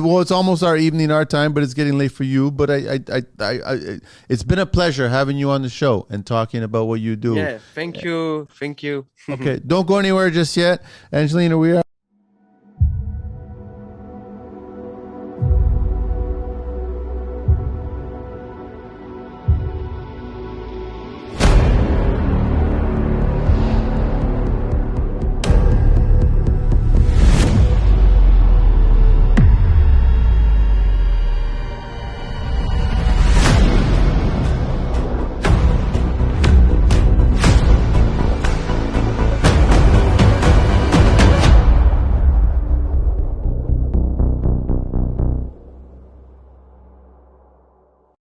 Speaker 2: Well, it's almost our evening, our time, but it's getting late for you. But it's been a pleasure having you on the show and talking about what you do.
Speaker 1: Yeah. Thank you.
Speaker 2: Okay. Don't go anywhere just yet. Angelina, we are.